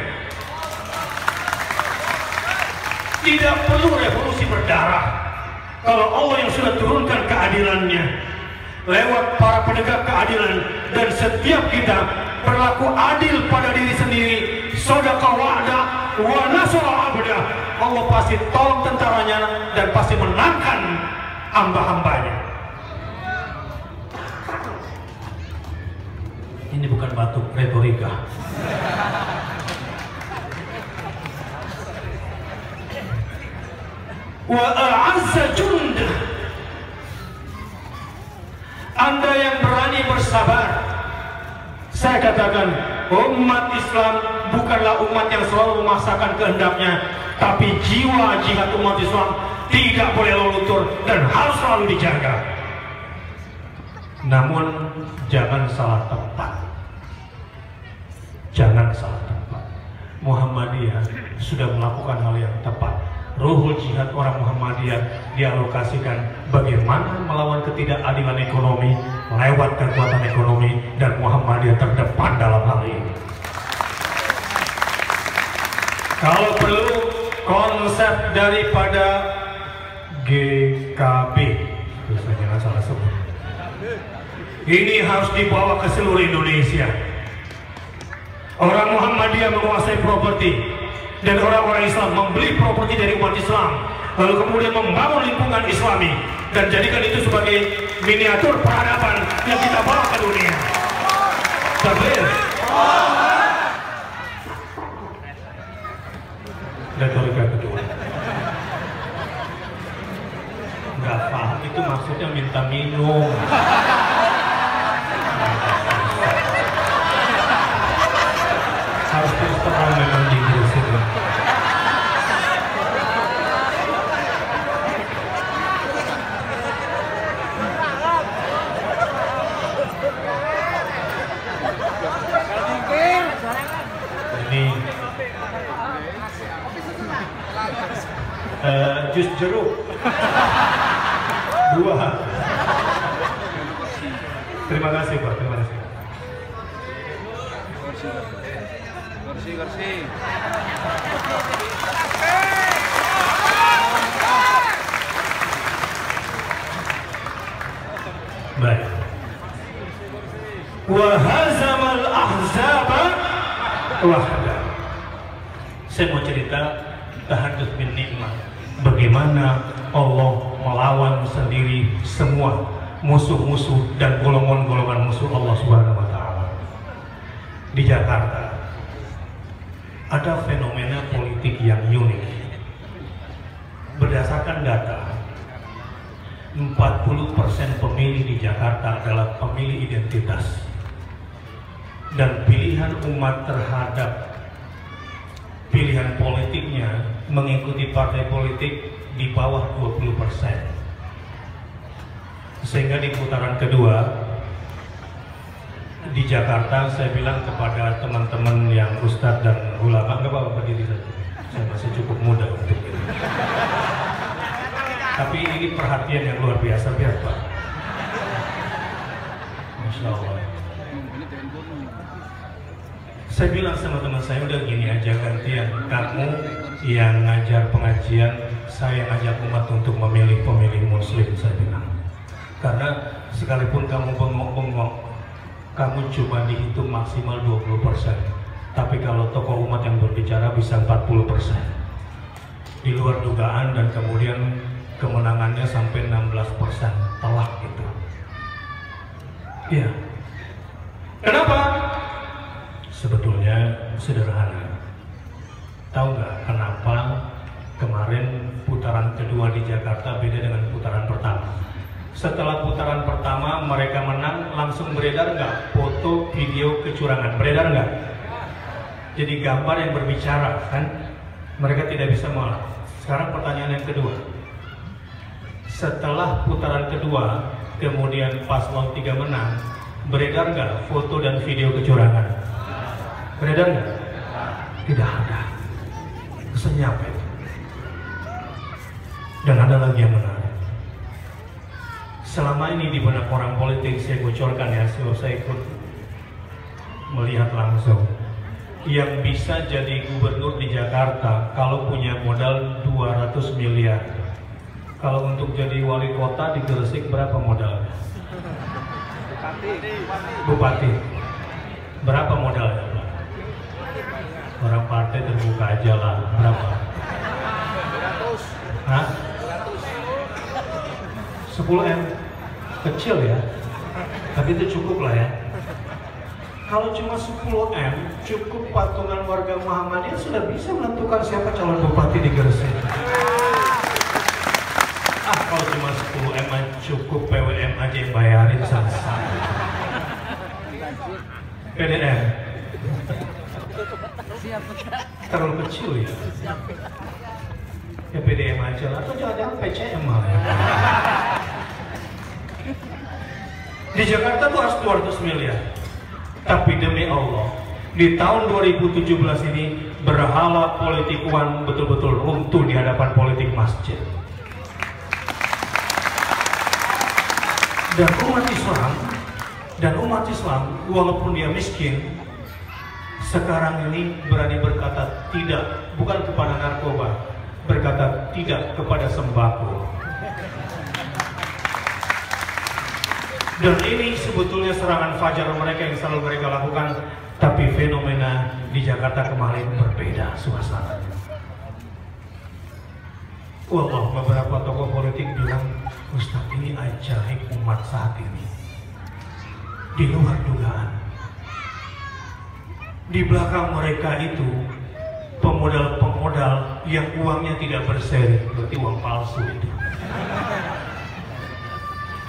Tidak perlu revolusi berdarah. Kalau Allah yang sudah turunkan keadilannya lewat para penegak keadilan, dan setiap kita berlaku adil pada diri sendiri, shadaqah wa'dah wa nasara abdah, Allah pasti tolong tentaranya dan pasti menangkan hamba-hambanya. Ini bukan batuk, retorika. wa a'azza jundah. Anda yang berani bersabar. Saya katakan, umat Islam bukanlah umat yang selalu memaksakan kehendaknya, tapi jiwa jihad umat Islam tidak boleh luntur dan harus selalu dijaga. Namun jangan salah tempat. Jangan salah tempat. Muhammadiyah sudah melakukan hal yang tepat. Ruhul jihad orang Muhammadiyah dialokasikan bagaimana melawan ketidakadilan ekonomi lewat kekuatan ekonomi, dan Muhammadiyah terdepan dalam hal ini. Kalau perlu konsep daripada GKB, saya jangan salah sebut, ini harus dibawa ke seluruh Indonesia. Orang Muhammadiyah menguasai properti, dan orang-orang Islam membeli properti dari umat Islam, lalu kemudian membangun lingkungan Islami dan jadikan itu sebagai miniatur peradaban yang kita bawa ke dunia. Takbir. Retorika kedua. Nggak paham itu maksudnya minta minum. Harus terus terang memang di Inggris itu. Ini jus jeruk 2. Terima kasih Pak, terima kasih. Kursi. Baik. Wa hazamal ahzaba wahda. Saya mau cerita tahadduts bin nikmah. Bagaimana Allah melawan sendiri semua musuh-musuh dan golongan-golongan musuh Allah Subhanahu wa taala. Di Jakarta ada fenomena politik yang unik. Berdasarkan data, 40% pemilih di Jakarta adalah pemilih identitas, dan pilihan umat terhadap pilihan politiknya mengikuti partai politik di bawah 20%. Sehingga di putaran kedua di Jakarta, saya bilang kepada teman-teman yang ustadz dan ulama, nggak apa-apa berdiri saja, saya masih cukup muda untuk itu. Tapi ini perhatian yang luar biasa, biar Pak. Masya Allah. Saya bilang sama teman saya, udah gini aja, gantian kamu yang ngajar pengajian, saya ngajak umat untuk memilih pemilih muslim, saya bilang. Karena sekalipun kamu bengok-bengok, kamu cuma dihitung maksimal 20%. Tapi kalau tokoh umat yang berbicara bisa 40%. Di luar dugaan, dan kemudian kemenangannya sampai 16%. Telak gitu. Iya. Kenapa? Sebetulnya sederhana. Tahu nggak kenapa kemarin putaran kedua di Jakarta beda dengan putaran pertama? Setelah putaran pertama mereka menang, langsung beredar nggak foto video kecurangan? Beredar nggak? Jadi gambar yang berbicara kan? Mereka tidak bisa menolak. Sekarang pertanyaan yang kedua. Setelah putaran kedua, kemudian paslon 3 menang, beredar nggak foto dan video kecurangan? Beredar nggak? Tidak ada. Senyap itu. Dan ada lagi yang menarik. Selama ini di benak orang politik, saya bocorkan ya, sebab saya ikut melihat langsung. Yang bisa jadi gubernur di Jakarta kalau punya modal 200 miliar. Kalau untuk jadi wali kota di Gresik berapa modalnya? Bupati. Berapa modalnya? Orang partai terbuka aja lah. Berapa? 100. Hah? 10M. Kecil ya. Tapi itu cukup lah ya. Kalau cuma 10M, cukup patungan warga Muhammadiyah sudah bisa menentukan siapa calon bupati di Gresik. Kalau cuma 10 M cukup, PWM aja yang bayarin selesai. PDM terlalu kecil ya. Ya PDM aja lah, atau jangan-jangan PCM malah ya. Di Jakarta tuh harus 200 miliar. Tapi demi Allah, di tahun 2017 ini berhala politik uang betul-betul runtuh di hadapan politik masjid. Dan umat Islam walaupun dia miskin, sekarang ini berani berkata tidak, bukan kepada narkoba, berkata tidak kepada sembako. Dan ini sebetulnya serangan fajar mereka yang selalu mereka lakukan, tapi fenomena di Jakarta kemarin berbeda suasananya. Wallah, beberapa tokoh politik bilang, Ustaz, ini ajaib umat saat ini. Di luar dugaan. Di belakang mereka itu pemodal-pemodal yang uangnya tidak berseri, berarti uang palsu itu.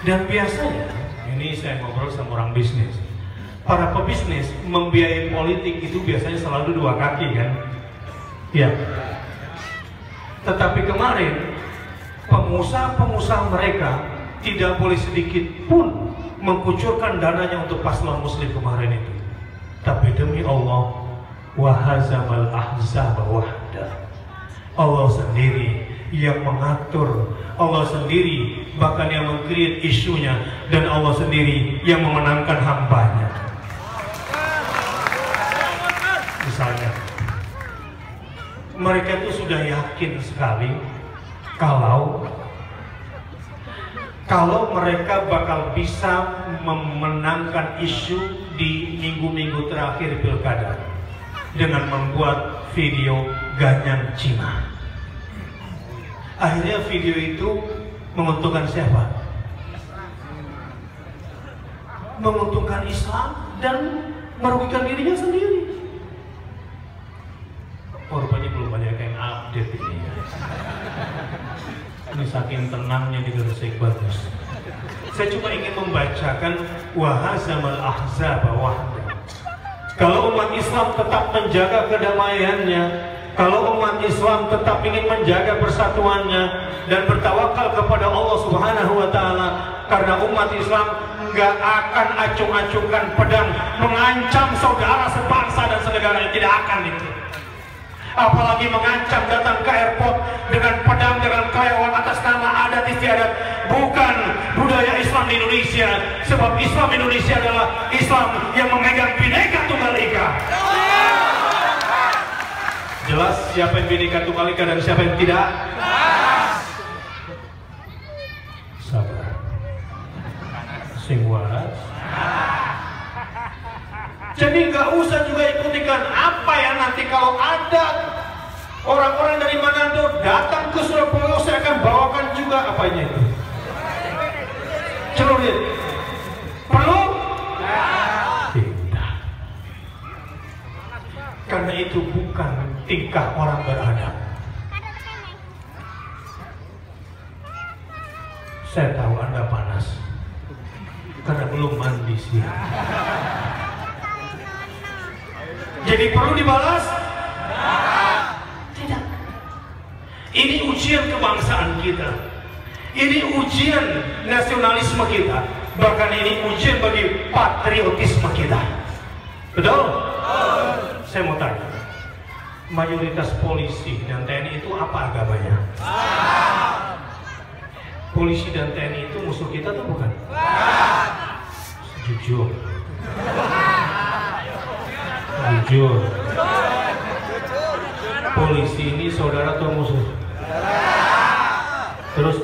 Dan biasanya, ini saya ngobrol sama orang bisnis, para pebisnis membiayai politik itu biasanya selalu dua kaki kan? Ya. Tetapi kemarin pengusaha-pengusaha mereka tidak boleh sedikit pun mengkucurkan dananya untuk paslon muslim kemarin itu. Tapi demi Allah, wahazamal ahzab wahda. Allah sendiri yang mengatur, Allah sendiri bahkan yang meng-create isunya, dan Allah sendiri yang memenangkan hambanya. Misalnya, mereka itu sudah yakin sekali kalau mereka bakal bisa memenangkan isu di minggu-minggu terakhir pilkada dengan membuat video ganyang Cina. Akhirnya video itu menguntungkan siapa? Menguntungkan Islam dan merugikan dirinya sendiri. Rupanya belum banyak yang update ini ya. Ini saking tenangnya di Gresik bagus. Saya cuma ingin membacakan wahazamal ahzab wahda. Kalau umat Islam tetap menjaga kedamaiannya, kalau umat Islam tetap ingin menjaga persatuannya dan bertawakal kepada Allah Subhanahu wa Ta'ala, karena umat Islam nggak akan acung-acungkan pedang mengancam saudara sebangsa dan senegara, tidak akan itu. Apalagi mengancam datang ke airport dengan pedang, dengan karyawan atas nama adat istiadat. Bukan budaya Islam di Indonesia, sebab Islam Indonesia adalah Islam yang memegang Bhinneka Tunggal Ika. Jelas siapa yang Bhinneka Tunggal Ika dan siapa yang tidak? Sabar. Sing waras. Jadi nggak usah juga ikutikan apa ya, nanti kalau ada orang-orang dari Manado datang ke Surabaya, saya akan bawakan juga apanya itu. Celurit. Perlu? Tidak. Karena itu bukan tingkah orang beradab. Saya tahu Anda panas karena belum mandi siang. Jadi perlu dibalas? Tidak. Ini ujian kebangsaan kita. Ini ujian nasionalisme kita. Bahkan ini ujian bagi patriotisme kita. Betul? Saya mau tanya, mayoritas polisi dan TNI itu apa agamanya? Polisi dan TNI itu musuh kita tuh bukan? Jujur. Jujur. Polisi ini saudara atau musuh? Terus?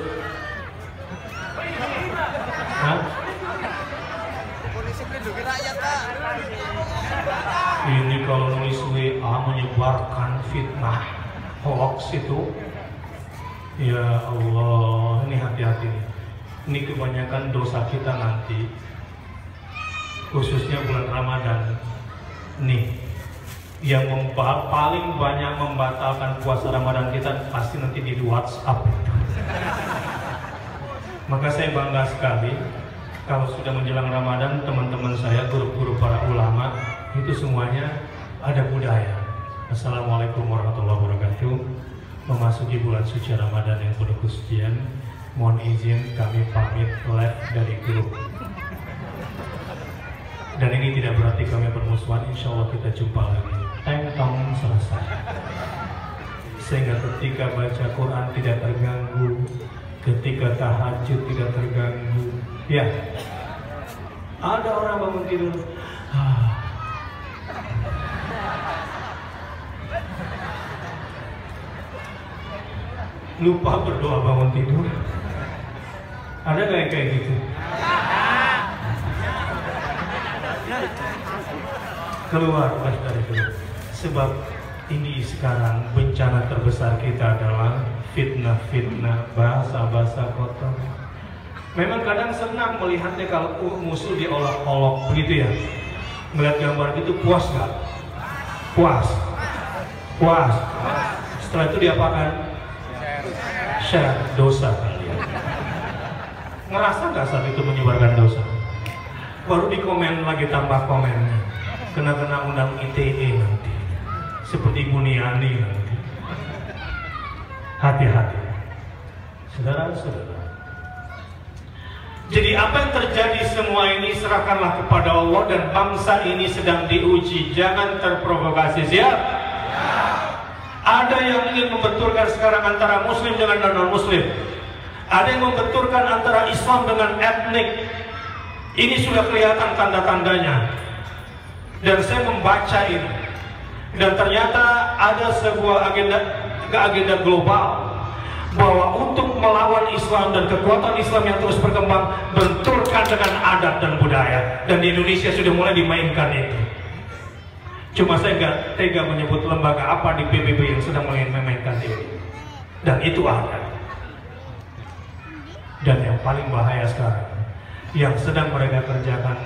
Hah? Ini kalau nulis WA menyebarkan fitnah, hoax itu, ya Allah, ini hati-hati. Ini kebanyakan dosa kita nanti, khususnya bulan Ramadan. Nih, yang paling banyak membatalkan puasa Ramadan kita pasti nanti di WhatsApp itu. Maka saya bangga sekali kalau sudah menjelang Ramadan, teman-teman saya, guru-guru para ulama itu semuanya ada budaya. Assalamualaikum warahmatullahi wabarakatuh. Memasuki bulan suci Ramadan yang penuh kesucian, mohon izin kami pamit live dari grup. Dan ini tidak berarti kami bermusuhan, insya Allah kita jumpa lagi. Teng-tong selesai. Sehingga ketika baca Quran tidak terganggu, ketika tahajud tidak terganggu. Ya, ada orang bangun tidur, lupa berdoa bangun tidur. Ada nggak yang kayak gitu? Keluar dari itu. Sebab ini sekarang bencana terbesar kita adalah fitnah-fitnah, bahasa-bahasa kotor. Memang kadang senang melihatnya kalau musuh diolok-olok begitu ya. Melihat gambar gitu puas nggak? Puas. Puas. Setelah itu diapakan? Share dosa kalian. Ngerasa nggak saat itu menyebarkan dosa? Baru di komen lagi tambah komen. Kena undang ITE nanti. Seperti Buniani nanti. Hati-hati. Saudara-saudara. Jadi apa yang terjadi semua ini serahkanlah kepada Allah, dan bangsa ini sedang diuji. Jangan terprovokasi. Siap? Ada yang ingin membenturkan sekarang antara muslim dengan non-muslim. Ada yang membenturkan antara Islam dengan etnik. Ini sudah kelihatan tanda-tandanya. Dan saya membaca ini. Dan ternyata ada sebuah agenda global bahwa untuk melawan Islam dan kekuatan Islam yang terus berkembang, benturkan dengan adat dan budaya. Dan di Indonesia sudah mulai dimainkan itu. Cuma saya nggak tega menyebut lembaga apa di PBB yang sedang memainkan itu. Dan itu ada. Dan yang paling bahaya sekarang, yang sedang mereka kerjakan,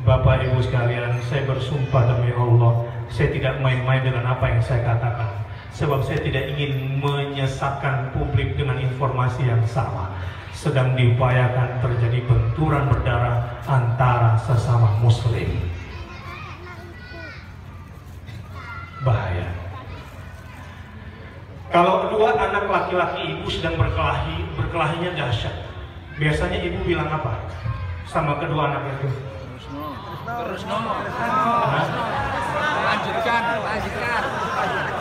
Bapak Ibu sekalian, saya bersumpah demi Allah, saya tidak main-main dengan apa yang saya katakan. Sebab saya tidak ingin menyesatkan publik dengan informasi yang salah. Sedang diupayakan terjadi benturan berdarah antara sesama muslim. Bahaya. Kalau dua anak laki-laki ibu sedang berkelahinya dahsyat. Biasanya ibu bilang apa sama kedua anak itu? Terus no. Lanjutkan.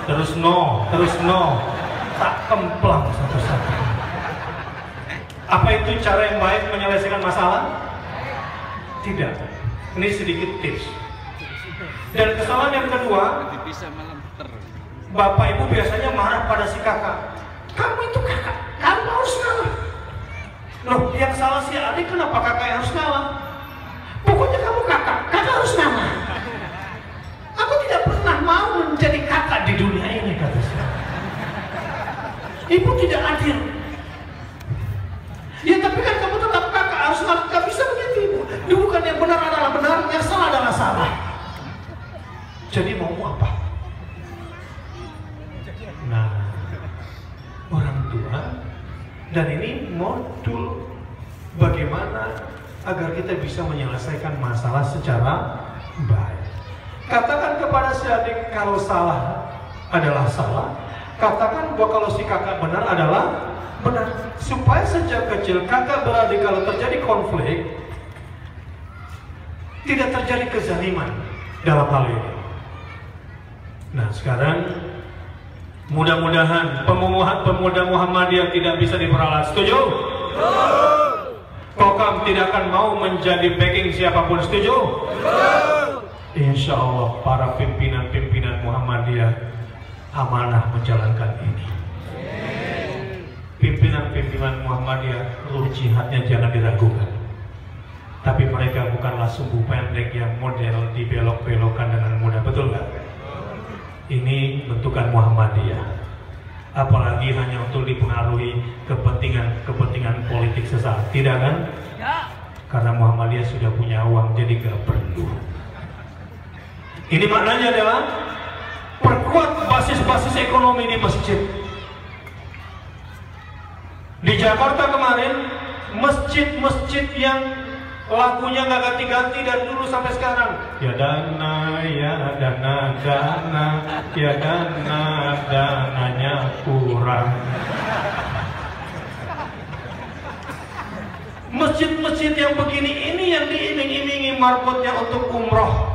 Terus no. Tak kemplang satu-satu. Apa itu cara yang baik menyelesaikan masalah? Tidak. Ini sedikit tips. Dan kesalahan yang kedua, bapak ibu biasanya marah pada si kakak. Kamu itu kakak, kamu harus ngalah. Loh, yang salah si adik, kenapa kakak yang harus ngalah? Pokoknya kamu kakak harus ngalah. Aku tidak pernah mau menjadi kakak di dunia ini, kata saya. Ibu tidak adil. Ya tapi kan kamu tetap kakak, harus ngalah. Gak bisa begitu ibu. Bukan yang benar adalah benar, yang salah adalah salah. Jadi mau apa? Nah, orang tua, dan ini modul bagaimana agar kita bisa menyelesaikan masalah secara baik. Katakan kepada si adik kalau salah adalah salah. Katakan bahwa kalau si kakak benar adalah benar. Supaya sejak kecil kakak beradik kalau terjadi konflik, tidak terjadi kezaliman dalam hal ini. Nah sekarang mudah-mudahan pemuda Muhammadiyah tidak bisa diperalat. Setuju? Kokam tidak akan mau menjadi backing siapapun. Setuju? Insya Allah para pimpinan-pimpinan Muhammadiyah amanah menjalankan ini. Pimpinan-pimpinan Muhammadiyah ruh jihadnya jangan diragukan. Tapi mereka bukanlah sumbu pendek yang model dibelok-belokkan dengan mudah. Betul nggak? Ini bentukan Muhammadiyah. Apalagi hanya untuk dipengaruhi kepentingan politik sesaat. Tidak kan? Ya. Karena Muhammadiyah sudah punya uang, jadi gak perlu. Ini maknanya adalah perkuat basis-basis ekonomi di masjid. Di Jakarta kemarin masjid-masjid yang lagunya nggak ganti-ganti dari dulu sampai sekarang. Ya dana, ya dana, dana, ya dana, dananya kurang. Masjid-masjid yang begini ini yang diiming-imingi marbotnya untuk umroh,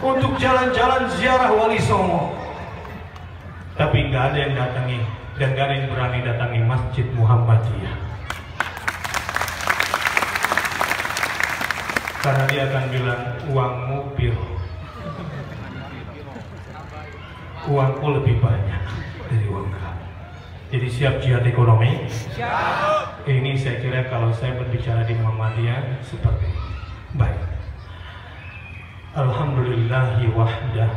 untuk jalan-jalan ziarah Wali Songo. Tapi nggak ada yang datangi dan nggak ada yang berani datangi Masjid Muhammadiyah. Karena dia akan bilang, uangmu piro, uangku lebih banyak dari uang kamu. Jadi siap jihad ekonomi? Siap. Ini saya kira kalau saya berbicara di Muhammadiyah seperti ini. Baik. Alhamdulillahi wahdah,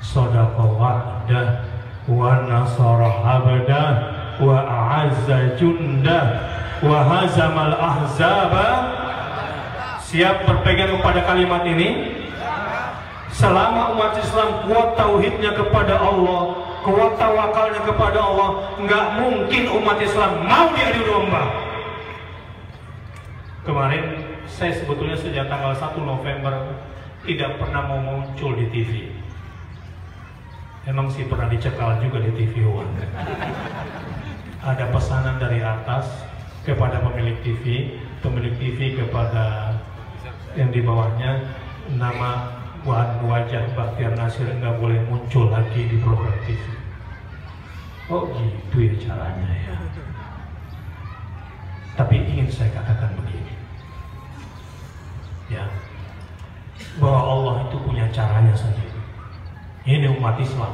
sadaqa wa'dah, wa nasara abdah, wa a'azza jundah, wa hazamal ahzaba. Siap berpegang kepada kalimat ini? Selama umat Islam kuat tauhidnya kepada Allah, kuat tawakalnya kepada Allah, nggak mungkin umat Islam mau diadu domba. Kemarin saya sebetulnya sejak tanggal 1 November tidak pernah mau muncul di TV. Emang sih pernah dicekal juga di TV One. Ada pesanan dari atas kepada pemilik TV kepada yang di bawahnya, nama wajah Bakhtiar Nasir nggak boleh muncul lagi di program TV. Oh gitu ya caranya ya. Tapi ingin saya katakan begini, ya, bahwa Allah itu punya caranya sendiri. Ini umat Islam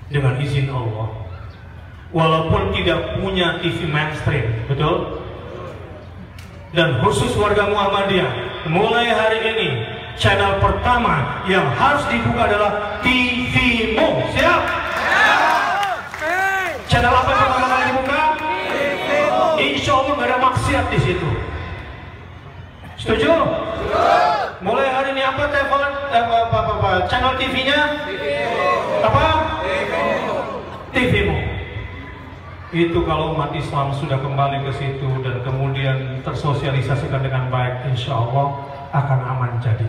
dengan izin Allah, walaupun tidak punya TV mainstream, betul? Dan khusus warga Muhammadiyah, mulai hari ini channel pertama yang harus dibuka adalah TV-mu. Siap? Channel apa yang pertama kali dibuka? TV-mu. Insya Allah nggak ada maksiat di situ. Setuju? Mulai hari ini apa telepon? Channel TV-nya? Apa? TV-mu. Itu kalau umat Islam sudah kembali ke situ dan kemudian tersosialisasikan dengan baik, insya Allah akan aman jadi.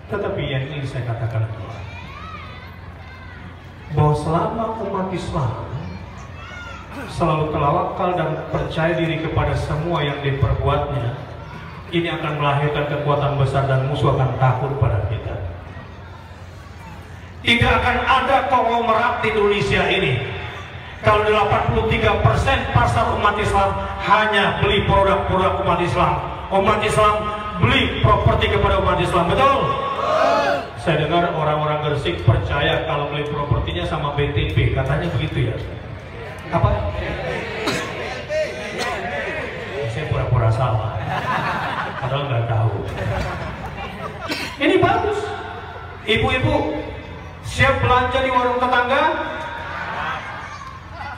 Tetapi yang ini saya katakan adalah bahwa selama umat Islam selalu tawakal dan percaya diri kepada semua yang diperbuatnya, ini akan melahirkan kekuatan besar dan musuh akan takut pada kita. Tidak akan ada konglomerat di Indonesia ini kalau 83% pasar umat Islam hanya beli produk-produk umat Islam. Umat Islam beli properti kepada umat Islam, betul? Saya dengar orang-orang Gresik percaya kalau beli propertinya sama BTP, katanya begitu ya? Apa? Saya pura-pura salah, padahal nggak tahu. Ini bagus. Ibu-ibu siap belanja di warung tetangga?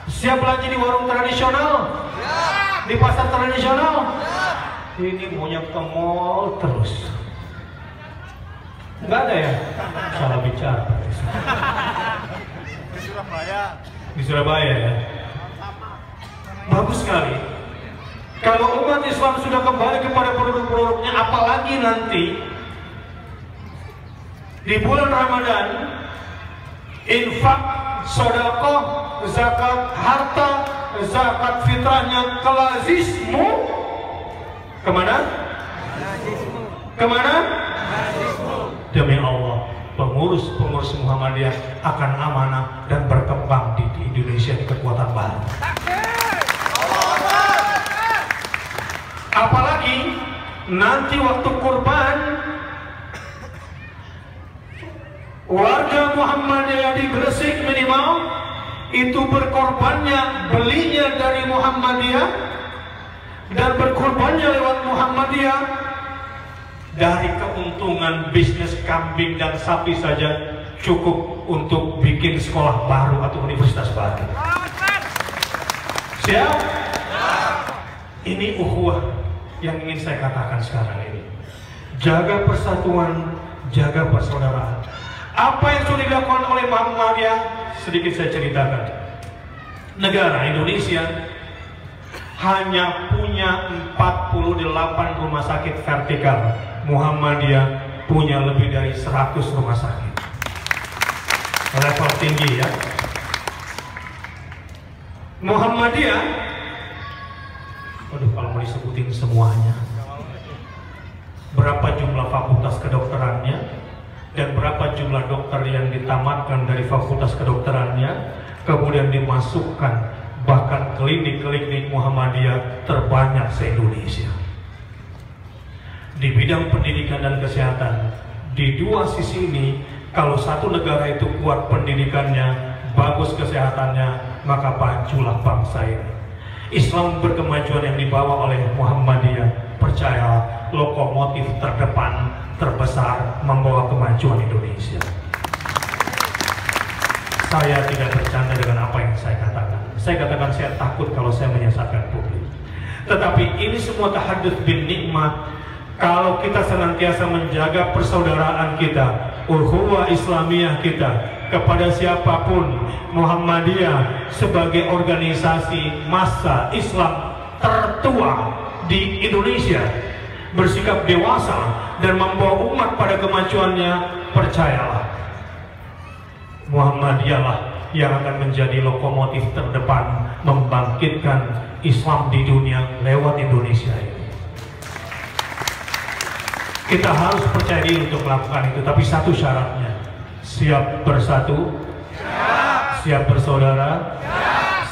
Siap belanja di warung tradisional? Di pasar tradisional? Ini maunya ke mall terus. Enggak ada ya? Salah bicara. Di Surabaya. Di Surabaya ya? Bagus sekali. Kalau umat Islam sudah kembali kepada produk-produknya, apalagi nanti di bulan Ramadan, infak, sedekah, zakat harta, zakat fitrahnya kelazismu kemana? Kemana? Demi Allah, pengurus-pengurus Muhammadiyah akan amanah dan berkembang di Indonesia di kekuatan baru. Apalagi nanti waktu kurban, warga Muhammadiyah di Gresik minimal itu berkorbannya, belinya dari Muhammadiyah dan berkorbannya lewat Muhammadiyah. Dari keuntungan bisnis kambing dan sapi saja cukup untuk bikin sekolah baru atau universitas baru. Siap? Ini ukhuwah yang ingin saya katakan sekarang ini. Jaga persatuan, jaga persaudaraan. Apa yang sudah dilakukan oleh Muhammadiyah sedikit saya ceritakan. Negara Indonesia hanya punya 48 rumah sakit vertikal. Muhammadiyah punya lebih dari 100 rumah sakit. Level tinggi ya. Muhammadiyah, aduh kalau mau disebutin semuanya, berapa jumlah fakultas kedokterannya dan berapa jumlah dokter yang ditamatkan dari fakultas kedokterannya, kemudian dimasukkan bahkan klinik-klinik Muhammadiyah terbanyak se-Indonesia. Di bidang pendidikan dan kesehatan, di dua sisi ini, kalau satu negara itu kuat pendidikannya, bagus kesehatannya, maka majulah bangsa ini. Islam berkemajuan yang dibawa oleh Muhammadiyah, percaya lokomotif terdepan, terbesar membawa kemajuan Indonesia. Saya tidak bercanda dengan apa yang saya katakan. Saya katakan saya takut kalau saya menyesatkan publik. Tetapi ini semua tahadduts bin nikmat. Kalau kita senantiasa menjaga persaudaraan kita, ukhuwah Islamiyah kita kepada siapapun, Muhammadiyah sebagai organisasi massa Islam tertua di Indonesia bersikap dewasa dan membawa umat pada kemajuannya, percayalah, Muhammadiyah lah yang akan menjadi lokomotif terdepan membangkitkan Islam di dunia lewat Indonesia ini. Kita harus percaya diri untuk melakukan itu, tapi satu syaratnya, siap bersatu, siap bersaudara,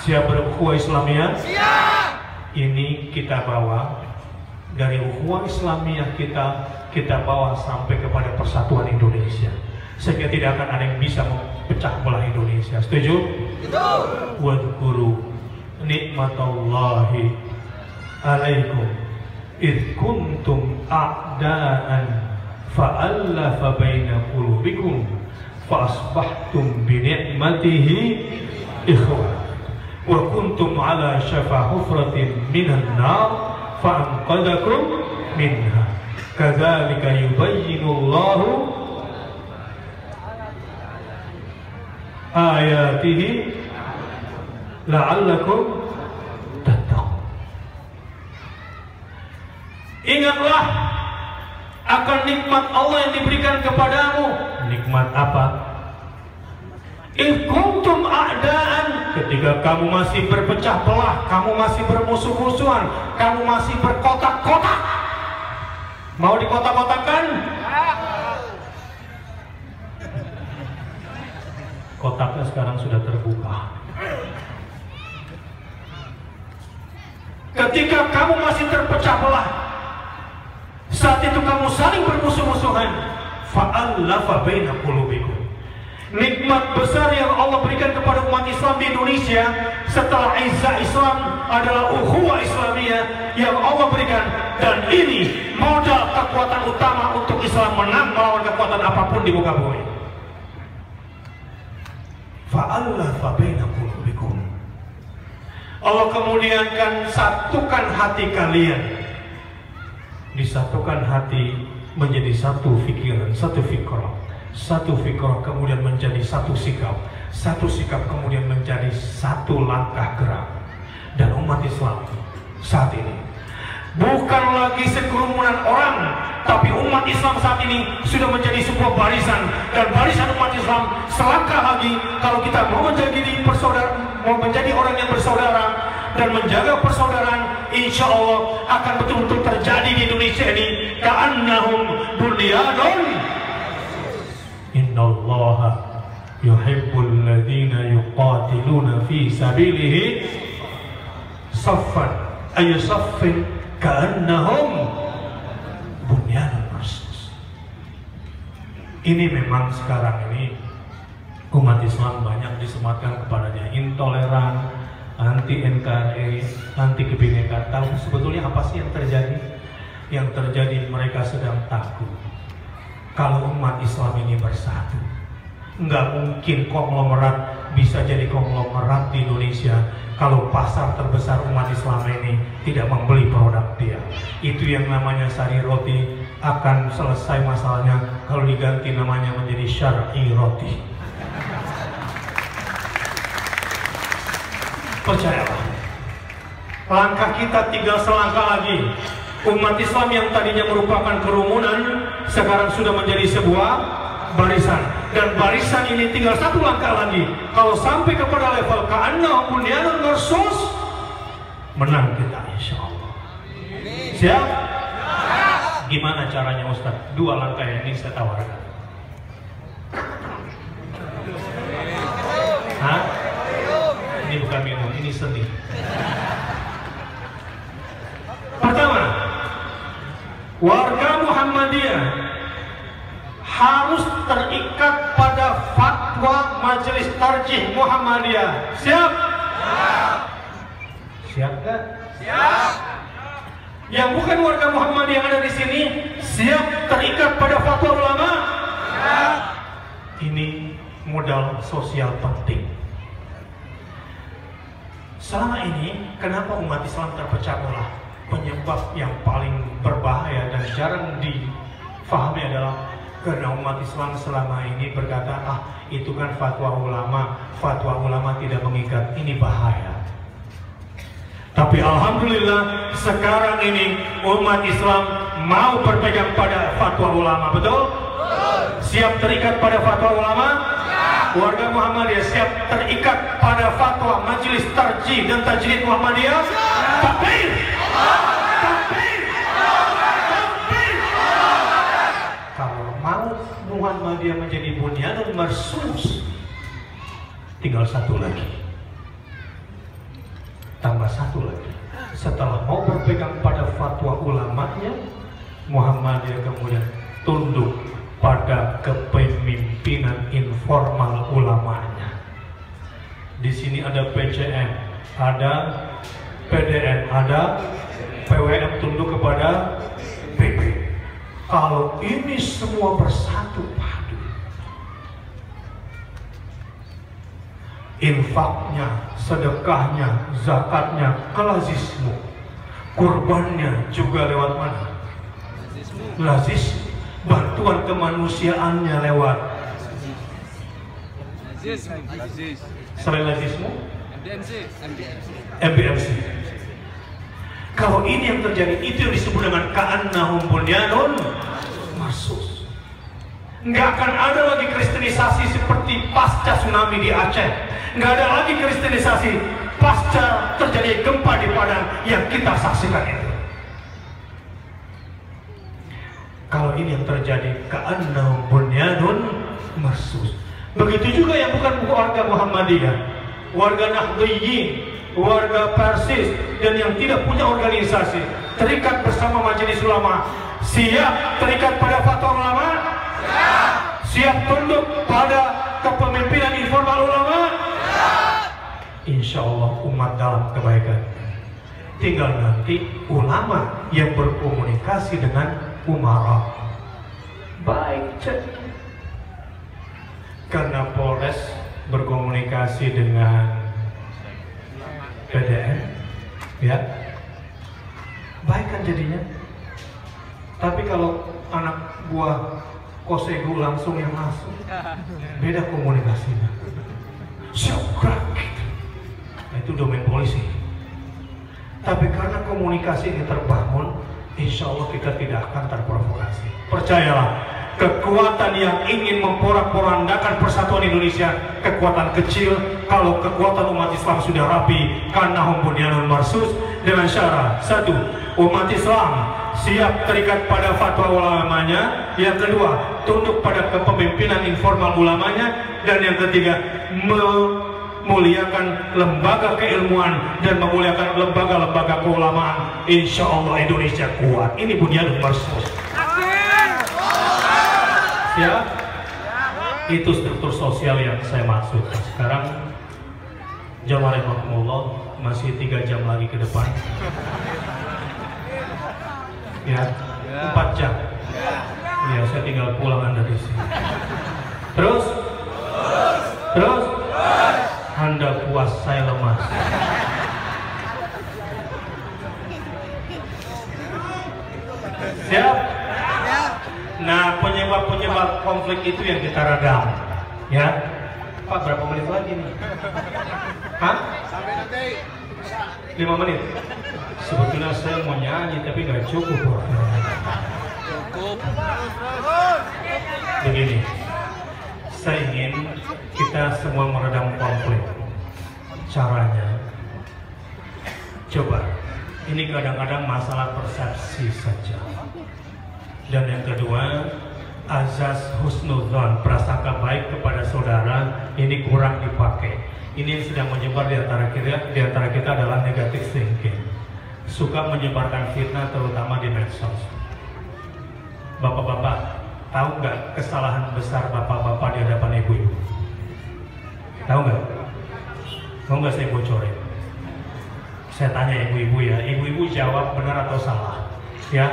siap berukhuwah Islamiyah. Ini kita bawa dari ukhuwah Islamiyah kita bawa sampai kepada persatuan Indonesia, sehingga tidak akan ada yang bisa memecah belah Indonesia. Setuju? Wadhkuru nikmatallahi alaikum idh kuntum a'da'an fa'allafa baina qulubikum fa'asbahtum bi ni'matihi ikhwan wa kuntum ala syafa hufratin minan nar fa'anqadakum minha kadzalika yubayyinullahu ayatihi la'allakum tattaqun. Ingatlah akan nikmat Allah yang diberikan kepadamu. Nikmat apa? In kuntum a'daan, ketika kamu masih berpecah belah, kamu masih bermusuh-musuhan, kamu masih berkotak-kotak. Mau dikotak-kotakan? Kotaknya sekarang sudah terbuka. Ketika kamu masih terpecah belah, saat itu kamu saling bermusuh-musuhan, fa'allafa baina qulubikum. Nikmat besar yang Allah berikan kepada umat Islam di Indonesia setelah izzah Islam adalah ukhuwah Islamiyah yang Allah berikan, dan ini modal kekuatan utama untuk Islam menang melawan kekuatan apapun di muka bumi. Fa'allafa baina qulubikum. Allah kemudian kan satukan hati kalian, disatukan hati menjadi satu pikiran, satu fikrah, satu fikrah kemudian menjadi satu sikap kemudian menjadi satu langkah gerak. Dan umat Islam saat ini bukan lagi sekerumunan orang, tapi umat Islam saat ini sudah menjadi sebuah barisan, dan barisan umat Islam selangkah lagi kalau kita mau menjadi orang yang bersaudara dan menjaga persaudaraan, insya Allah akan betul-betul terjadi di Indonesia ini. Ka'annahum bunyanun. Innallaha yuhibbul ladzina yuqatiluna fi sabilihi saffan ay saffin ka'annahum bunyanun marsus. Ini memang sekarang ini umat Islam banyak disematkan kepadanya intoleran, anti NKRI, anti kebinekaan. Tahu sebetulnya apa sih yang terjadi? Yang terjadi mereka sedang takut kalau umat Islam ini bersatu. Nggak mungkin konglomerat bisa jadi konglomerat di Indonesia kalau pasar terbesar umat Islam ini tidak membeli produk dia. Itu yang namanya sari roti akan selesai masalahnya kalau diganti namanya menjadi syar'i roti. Percayalah, Langkah kita tinggal selangkah lagi. Umat Islam yang tadinya merupakan kerumunan sekarang sudah menjadi sebuah barisan, dan barisan ini tinggal satu langkah lagi. Kalau sampai kepada level ka'anna bunyanun marsus, menang kita insya Allah. Siap? Gimana caranya Ustaz? 2 langkah yang ini saya tawarkan. Hah? Ini bukan minum, ini seni. Pertama, warga Muhammadiyah harus terikat pada fatwa Majelis Tarjih Muhammadiyah. Siap? Siap. Siap gak? Siap. Yang bukan warga Muhammadiyah yang ada di sini, siap terikat pada fatwa ulama? Siap. Ini modal sosial penting. Selama ini, kenapa umat Islam terpecah belah? Penyebab yang paling berbahaya dan jarang difahami adalah karena umat Islam selama ini berkata, itu kan fatwa ulama tidak mengikat. Ini bahaya. Tapi alhamdulillah sekarang ini umat Islam mau berpegang pada fatwa ulama, betul? Siap terikat pada fatwa ulama? Warga Muhammadiyah siap terikat pada fatwa Majelis Tarjih dan Tajrid Muhammadiyah? Takbir! Takbir! Takbir! Kalau mau Muhammadiyah menjadi bunyanun marsus, tinggal satu lagi. Tambah satu lagi. Setelah mau berpegang pada fatwa ulamanya, Muhammadiyah kemudian tunduk pada kepemimpinan informal ulamanya. Di sini ada PCN, ada PDN, ada PWM tunduk kepada PP. Kalau ini semua bersatu padu, infaknya, sedekahnya, zakatnya, kelazismu, kurbannya juga lewat mana? Lazis. Bantuan kemanusiaannya lewat selain lazismu, MBMC. Kalau ini yang terjadi, itu yang disebut dengan ka'annahum bunyanun marsus. Nggak akan ada lagi kristenisasi seperti pasca tsunami di Aceh. Nggak ada lagi kristenisasi pasca terjadi gempa di Padang yang kita saksikan itu. Kalau ini yang terjadi, ka'annahum bunyanun marsus. Begitu juga yang bukan warga Muhammadiyah, warga Nahdliyin, warga Persis, dan yang tidak punya organisasi, terikat bersama majelis ulama. Siap terikat pada fatwa ulama? Siap. Siap tunduk pada kepemimpinan informal ulama? Siap. Insya Allah umat dalam kebaikan. Tinggal nanti ulama yang berkomunikasi dengan umara. Baik, karena Polres berkomunikasi dengan PDN, ya, baik kan jadinya. Tapi kalau anak buah Kosegu langsung yang masuk, beda komunikasinya. Syokrak, nah, itu domain polisi. Tapi karena komunikasi ini terbangun, insya Allah kita tidak akan terprovokasi. Percayalah, kekuatan yang ingin memporak-porandakan persatuan Indonesia, kekuatan kecil. Kalau kekuatan umat Islam sudah rapi, ka'annahum bunyanun marsus, dengan syarat: satu, umat Islam siap terikat pada fatwa ulamanya. Yang kedua, tunduk pada kepemimpinan informal ulamanya. Dan yang ketiga, memuliakan lembaga keilmuan dan memuliakan lembaga-lembaga keulamaan. Insya Allah Indonesia kuat. Ini bunyanun marsus. Ya, itu struktur sosial yang saya maksud. Sekarang jamaah rahimakumullah, masih 3 jam lagi ke depan. Ya, 4 jam. Ya, saya tinggal pulang dari sini. Terus? Anda puas, saya lemas. Siap? Nah, penyebab konflik itu yang kita redam, ya. Pak, berapa menit lagi nih? Hah? 5 menit. Sebetulnya saya mau nyanyi tapi nggak cukup. Cukup. Begini, saya ingin kita semua meredam konflik. Caranya, coba, ini kadang-kadang masalah persepsi saja. Dan yang kedua, azas husnudzon, prasangka baik kepada saudara, ini kurang dipakai. Ini yang sedang menyebar di antara kita adalah negative thinking. Suka menyebarkan fitnah terutama di medsos. Bapak-bapak, tahu nggak kesalahan besar bapak-bapak di hadapan ibu-ibu? Tahu nggak? Mau nggak saya bocorin? Saya tanya ibu-ibu ya, ibu-ibu jawab benar atau salah? Ya,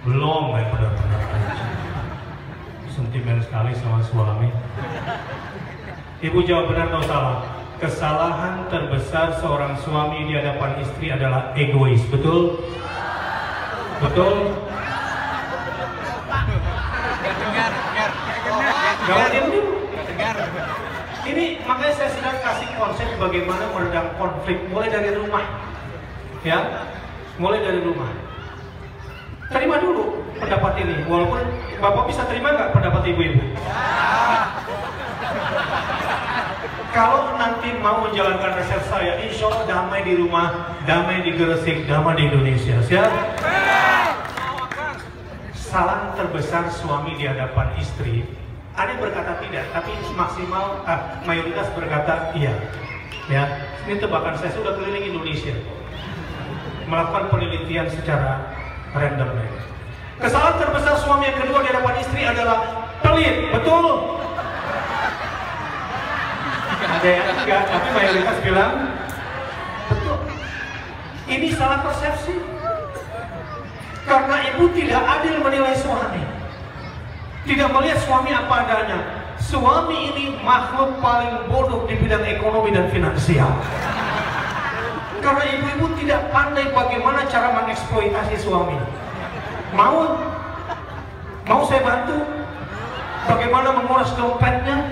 belum, benar-benar aja. Sentimen sekali sama suami. Ibu jawab benar atau salah? Kesalahan terbesar seorang suami di hadapan istri adalah egois, betul? Betul? Gak dulu. Ini makanya saya sedang kasih konsep bagaimana meredam konflik mulai dari rumah, ya, mulai dari rumah. Terima dulu pendapat ini, walaupun bapak bisa terima nggak pendapat ibu-ibu? Kalau nanti mau menjalankan resep saya, insya Allah damai di rumah, damai di Gresik, damai di Indonesia. Siap? Salah terbesar suami di hadapan istri, ada yang berkata tidak, tapi maksimal mayoritas berkata iya. Ya, ini tebakan saya sudah keliling Indonesia, melakukan penelitian secara random. Kesalahan terbesar suami yang kedua di hadapan istri adalah pelit, betul? Ada yang enggak, tapi mayoritas bilang betul. Ini salah persepsi. Karena ibu tidak adil menilai suami, tidak melihat suami apa adanya. Suami ini makhluk paling bodoh di bidang ekonomi dan finansial. Karena ibu-ibu tidak pandai bagaimana cara mengeksploitasi suami. Mau saya bantu bagaimana menguras dompetnya?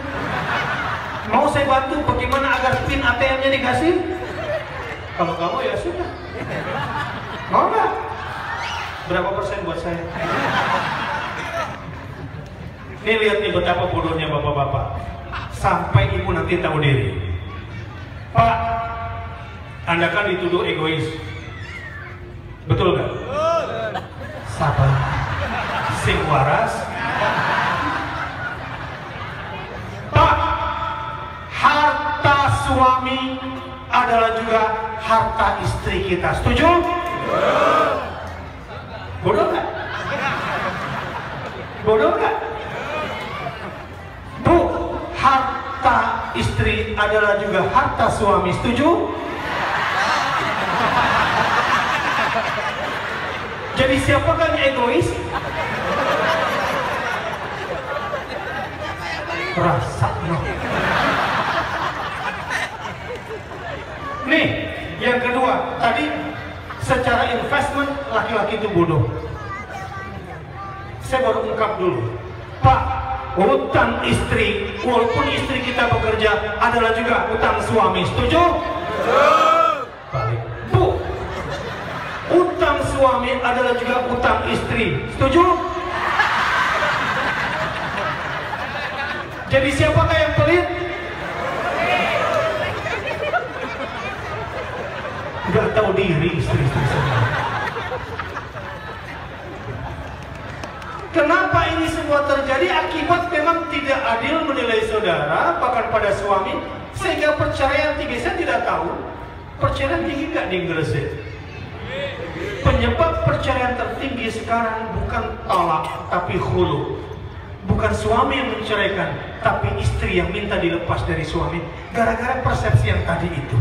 Mau saya bantu bagaimana agar PIN ATM-nya dikasih? Kalau kamu ya sudah. Mau nggak? Berapa persen buat saya? Ini lihat nih betapa bodohnya bapak-bapak. Sampai ibu nanti tahu diri. Pak, Anda kan dituduh egois. Betul nggak? Sabar. Sing waras. Pak, harta suami adalah juga harta istri kita. Setuju? Bodoh nggak? Bodoh nggak? Bu, harta istri adalah juga harta suami. Setuju? Jadi siapakah yang egois? Rasa no. Nih, yang kedua, tadi secara investment laki-laki itu bodoh. Saya baru ungkap dulu, Pak, utang istri, walaupun istri kita bekerja, adalah juga utang suami. Setuju? Balik. Bu, utang suami adalah juga utang istri. Setuju? Jadi siapakah yang pelit? Gak tahu diri istri-istri semua. Kenapa ini semua terjadi? Akibat memang tidak adil menilai saudara, bahkan pada suami, sehingga perceraian tinggi. Saya tidak tahu perceraian tinggi nggak di Gresik. Penyebab perceraian tertinggi sekarang bukan talak, tapi khulu. Bukan suami yang menceraikan, tapi istri yang minta dilepas dari suami gara-gara persepsi yang tadi itu.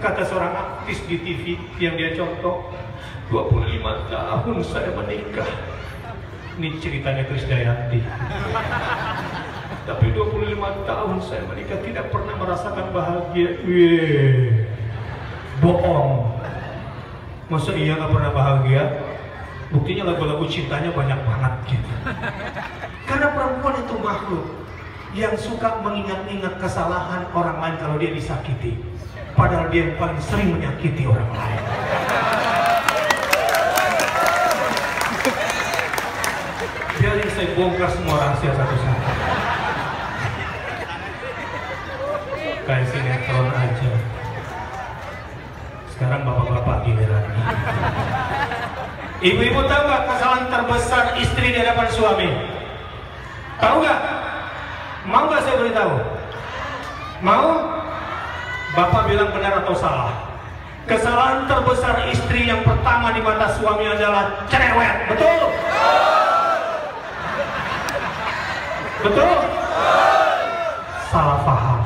Kata seorang artis di TV yang dia contoh, 25 tahun saya menikah. Ini ceritanya Krisdayanti. Tapi 25 tahun saya menikah tidak pernah merasakan bahagia. Bohong. Masa iya gak pernah bahagia? Buktinya lagu-lagu cintanya banyak banget gitu. Karena perempuan itu makhluk yang suka mengingat-ingat kesalahan orang lain kalau dia disakiti. padahal dia yang paling sering menyakiti orang lain. Biarin saya bongkar semua rahasia satu-satu. Kayak sinetron aja. Sekarang bapak-bapak giliran. Ibu-ibu tahu gak kesalahan terbesar istri di hadapan suami? Tahu gak? Mau gak saya beritahu? Mau? Bapak bilang benar atau salah? Kesalahan terbesar istri yang pertama di mata suami adalah cerewet. Betul? Betul? Salah paham.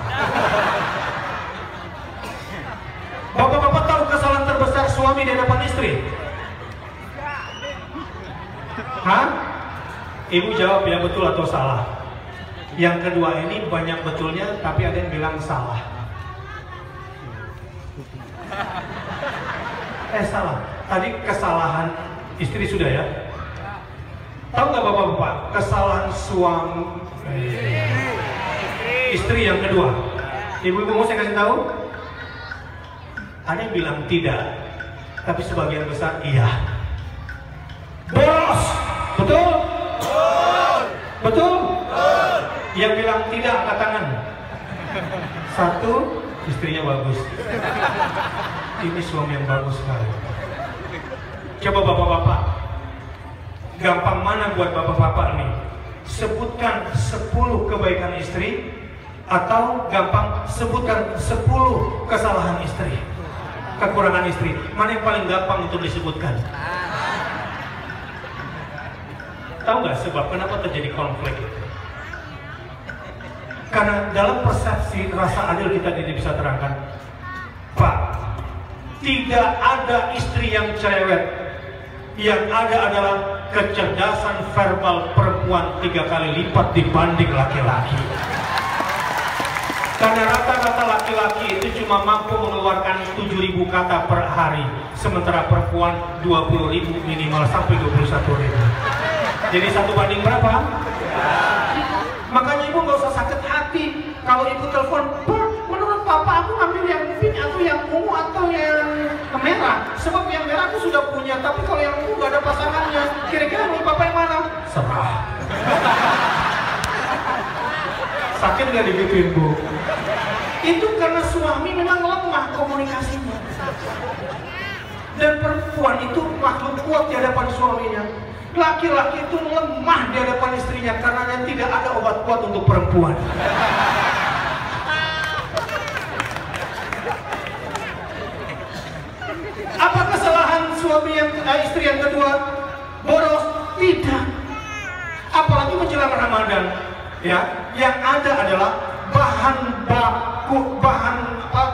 Bapak-bapak tahu kesalahan terbesar suami di hadapan istri? Hah? Ibu jawab ya betul atau salah. Yang kedua ini banyak betulnya, tapi ada yang bilang salah. Salah. Tadi kesalahan istri sudah ya. Tahu nggak bapak-bapak kesalahan suami istri yang kedua? Ibu-ibu mau saya kasih tahu? Ada yang bilang tidak, tapi sebagian besar iya. Boros, betul? Betul? Yang bilang tidak angkat tangan. Satu, istrinya bagus. Ini suami yang bagus sekali. Coba bapak-bapak, gampang mana buat bapak-bapak nih? Sebutkan 10 kebaikan istri, atau gampang sebutkan 10 kesalahan istri, kekurangan istri. Mana yang paling gampang untuk disebutkan? Tahu nggak sebab kenapa terjadi konflik itu? Karena dalam persepsi rasa adil kita tidak bisa terangkan. Pak, tidak ada istri yang cerewet. Yang ada adalah kecerdasan verbal perempuan 3 kali lipat dibanding laki-laki. Karena rata-rata laki-laki itu cuma mampu mengeluarkan 7.000 kata per hari, sementara perempuan 20.000 minimal sampai 21.000. Jadi 1 banding berapa? Makanya ibu nggak usah sakit hati kalau ibu telepon, Pak, menurut papa aku ambil yang pink atau yang ungu atau yang merah. Sebab yang merah aku sudah punya, tapi kalau yang ungu nggak ada pasangannya. Kira-kira menurut papa yang mana? Serah. Sakit nggak digituin bu? Itu karena suami memang lemah komunikasinya. Dan perempuan itu makhluk kuat di hadapan suaminya. Laki-laki itu lemah di hadapan istrinya karena tidak ada obat kuat untuk perempuan. Apa kesalahan suami yang istri yang kedua? Boros? Tidak. Apalagi menjelang Ramadan, ya, yang ada adalah bahan baku, bahan apa?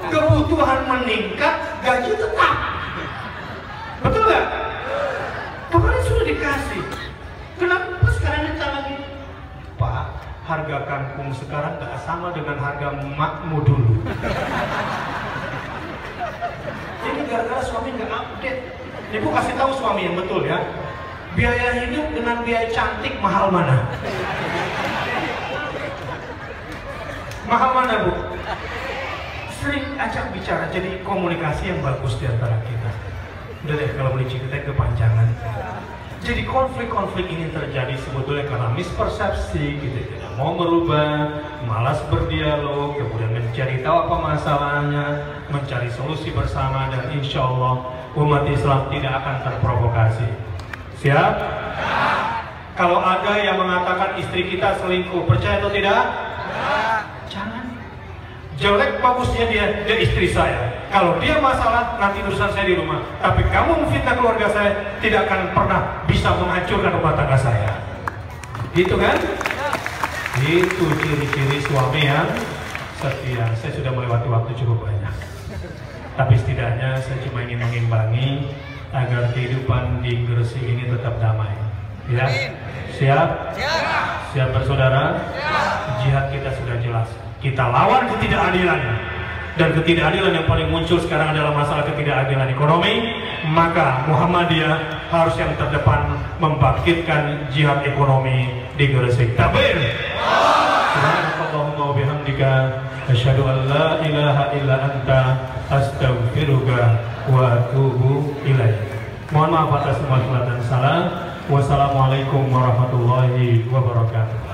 Kebutuhan meningkat, gaji tetap. Betul nggak? Kemarin sudah dikasih. Kenapa sekarang minta lagi? Pak, harga kangkung sekarang nggak sama dengan harga makmu dulu. Jadi gara-gara suami nggak update. Ibu kasih tahu suami yang betul ya. Biaya hidup dengan biaya cantik mahal mana? Mahal mana bu? Sering ajak bicara, jadi komunikasi yang bagus di antara kita. Udah deh, kalau boleh cerita kepanjangan. Jadi konflik-konflik ini terjadi sebetulnya karena mispersepsi, kita tidak mau merubah, malas berdialog, kemudian mencari tahu apa masalahnya, mencari solusi bersama, dan insya Allah umat Islam tidak akan terprovokasi. Siap? Kalau ada yang mengatakan istri kita selingkuh, percaya atau tidak? Jangan. Jelek bagusnya dia istri saya. Kalau dia masalah, nanti urusan saya di rumah. Tapi kamu memfitnah keluarga saya, tidak akan pernah bisa menghancurkan rumah tangga saya. Gitu kan? Itu ciri-ciri suami yang setia. Saya sudah melewati waktu cukup banyak. Tapi setidaknya saya cuma ingin mengimbangi agar kehidupan di Gresik ini tetap damai. Ya? Siap? Siap bersaudara? Jihad kita sudah jelas. Kita lawan ketidakadilan, dan ketidakadilan yang paling muncul sekarang adalah masalah ketidakadilan ekonomi. Maka Muhammadiyah harus yang terdepan membangkitkan jihad ekonomi di Gresik. Takbir! Subhanakallahumma wa bihamdika asyhadu an la ilaha illa anta astaghfiruka wa atubu ilaik. Mohon maaf atas semua kesalahan dan salah. Wassalamualaikum warahmatullahi wabarakatuh.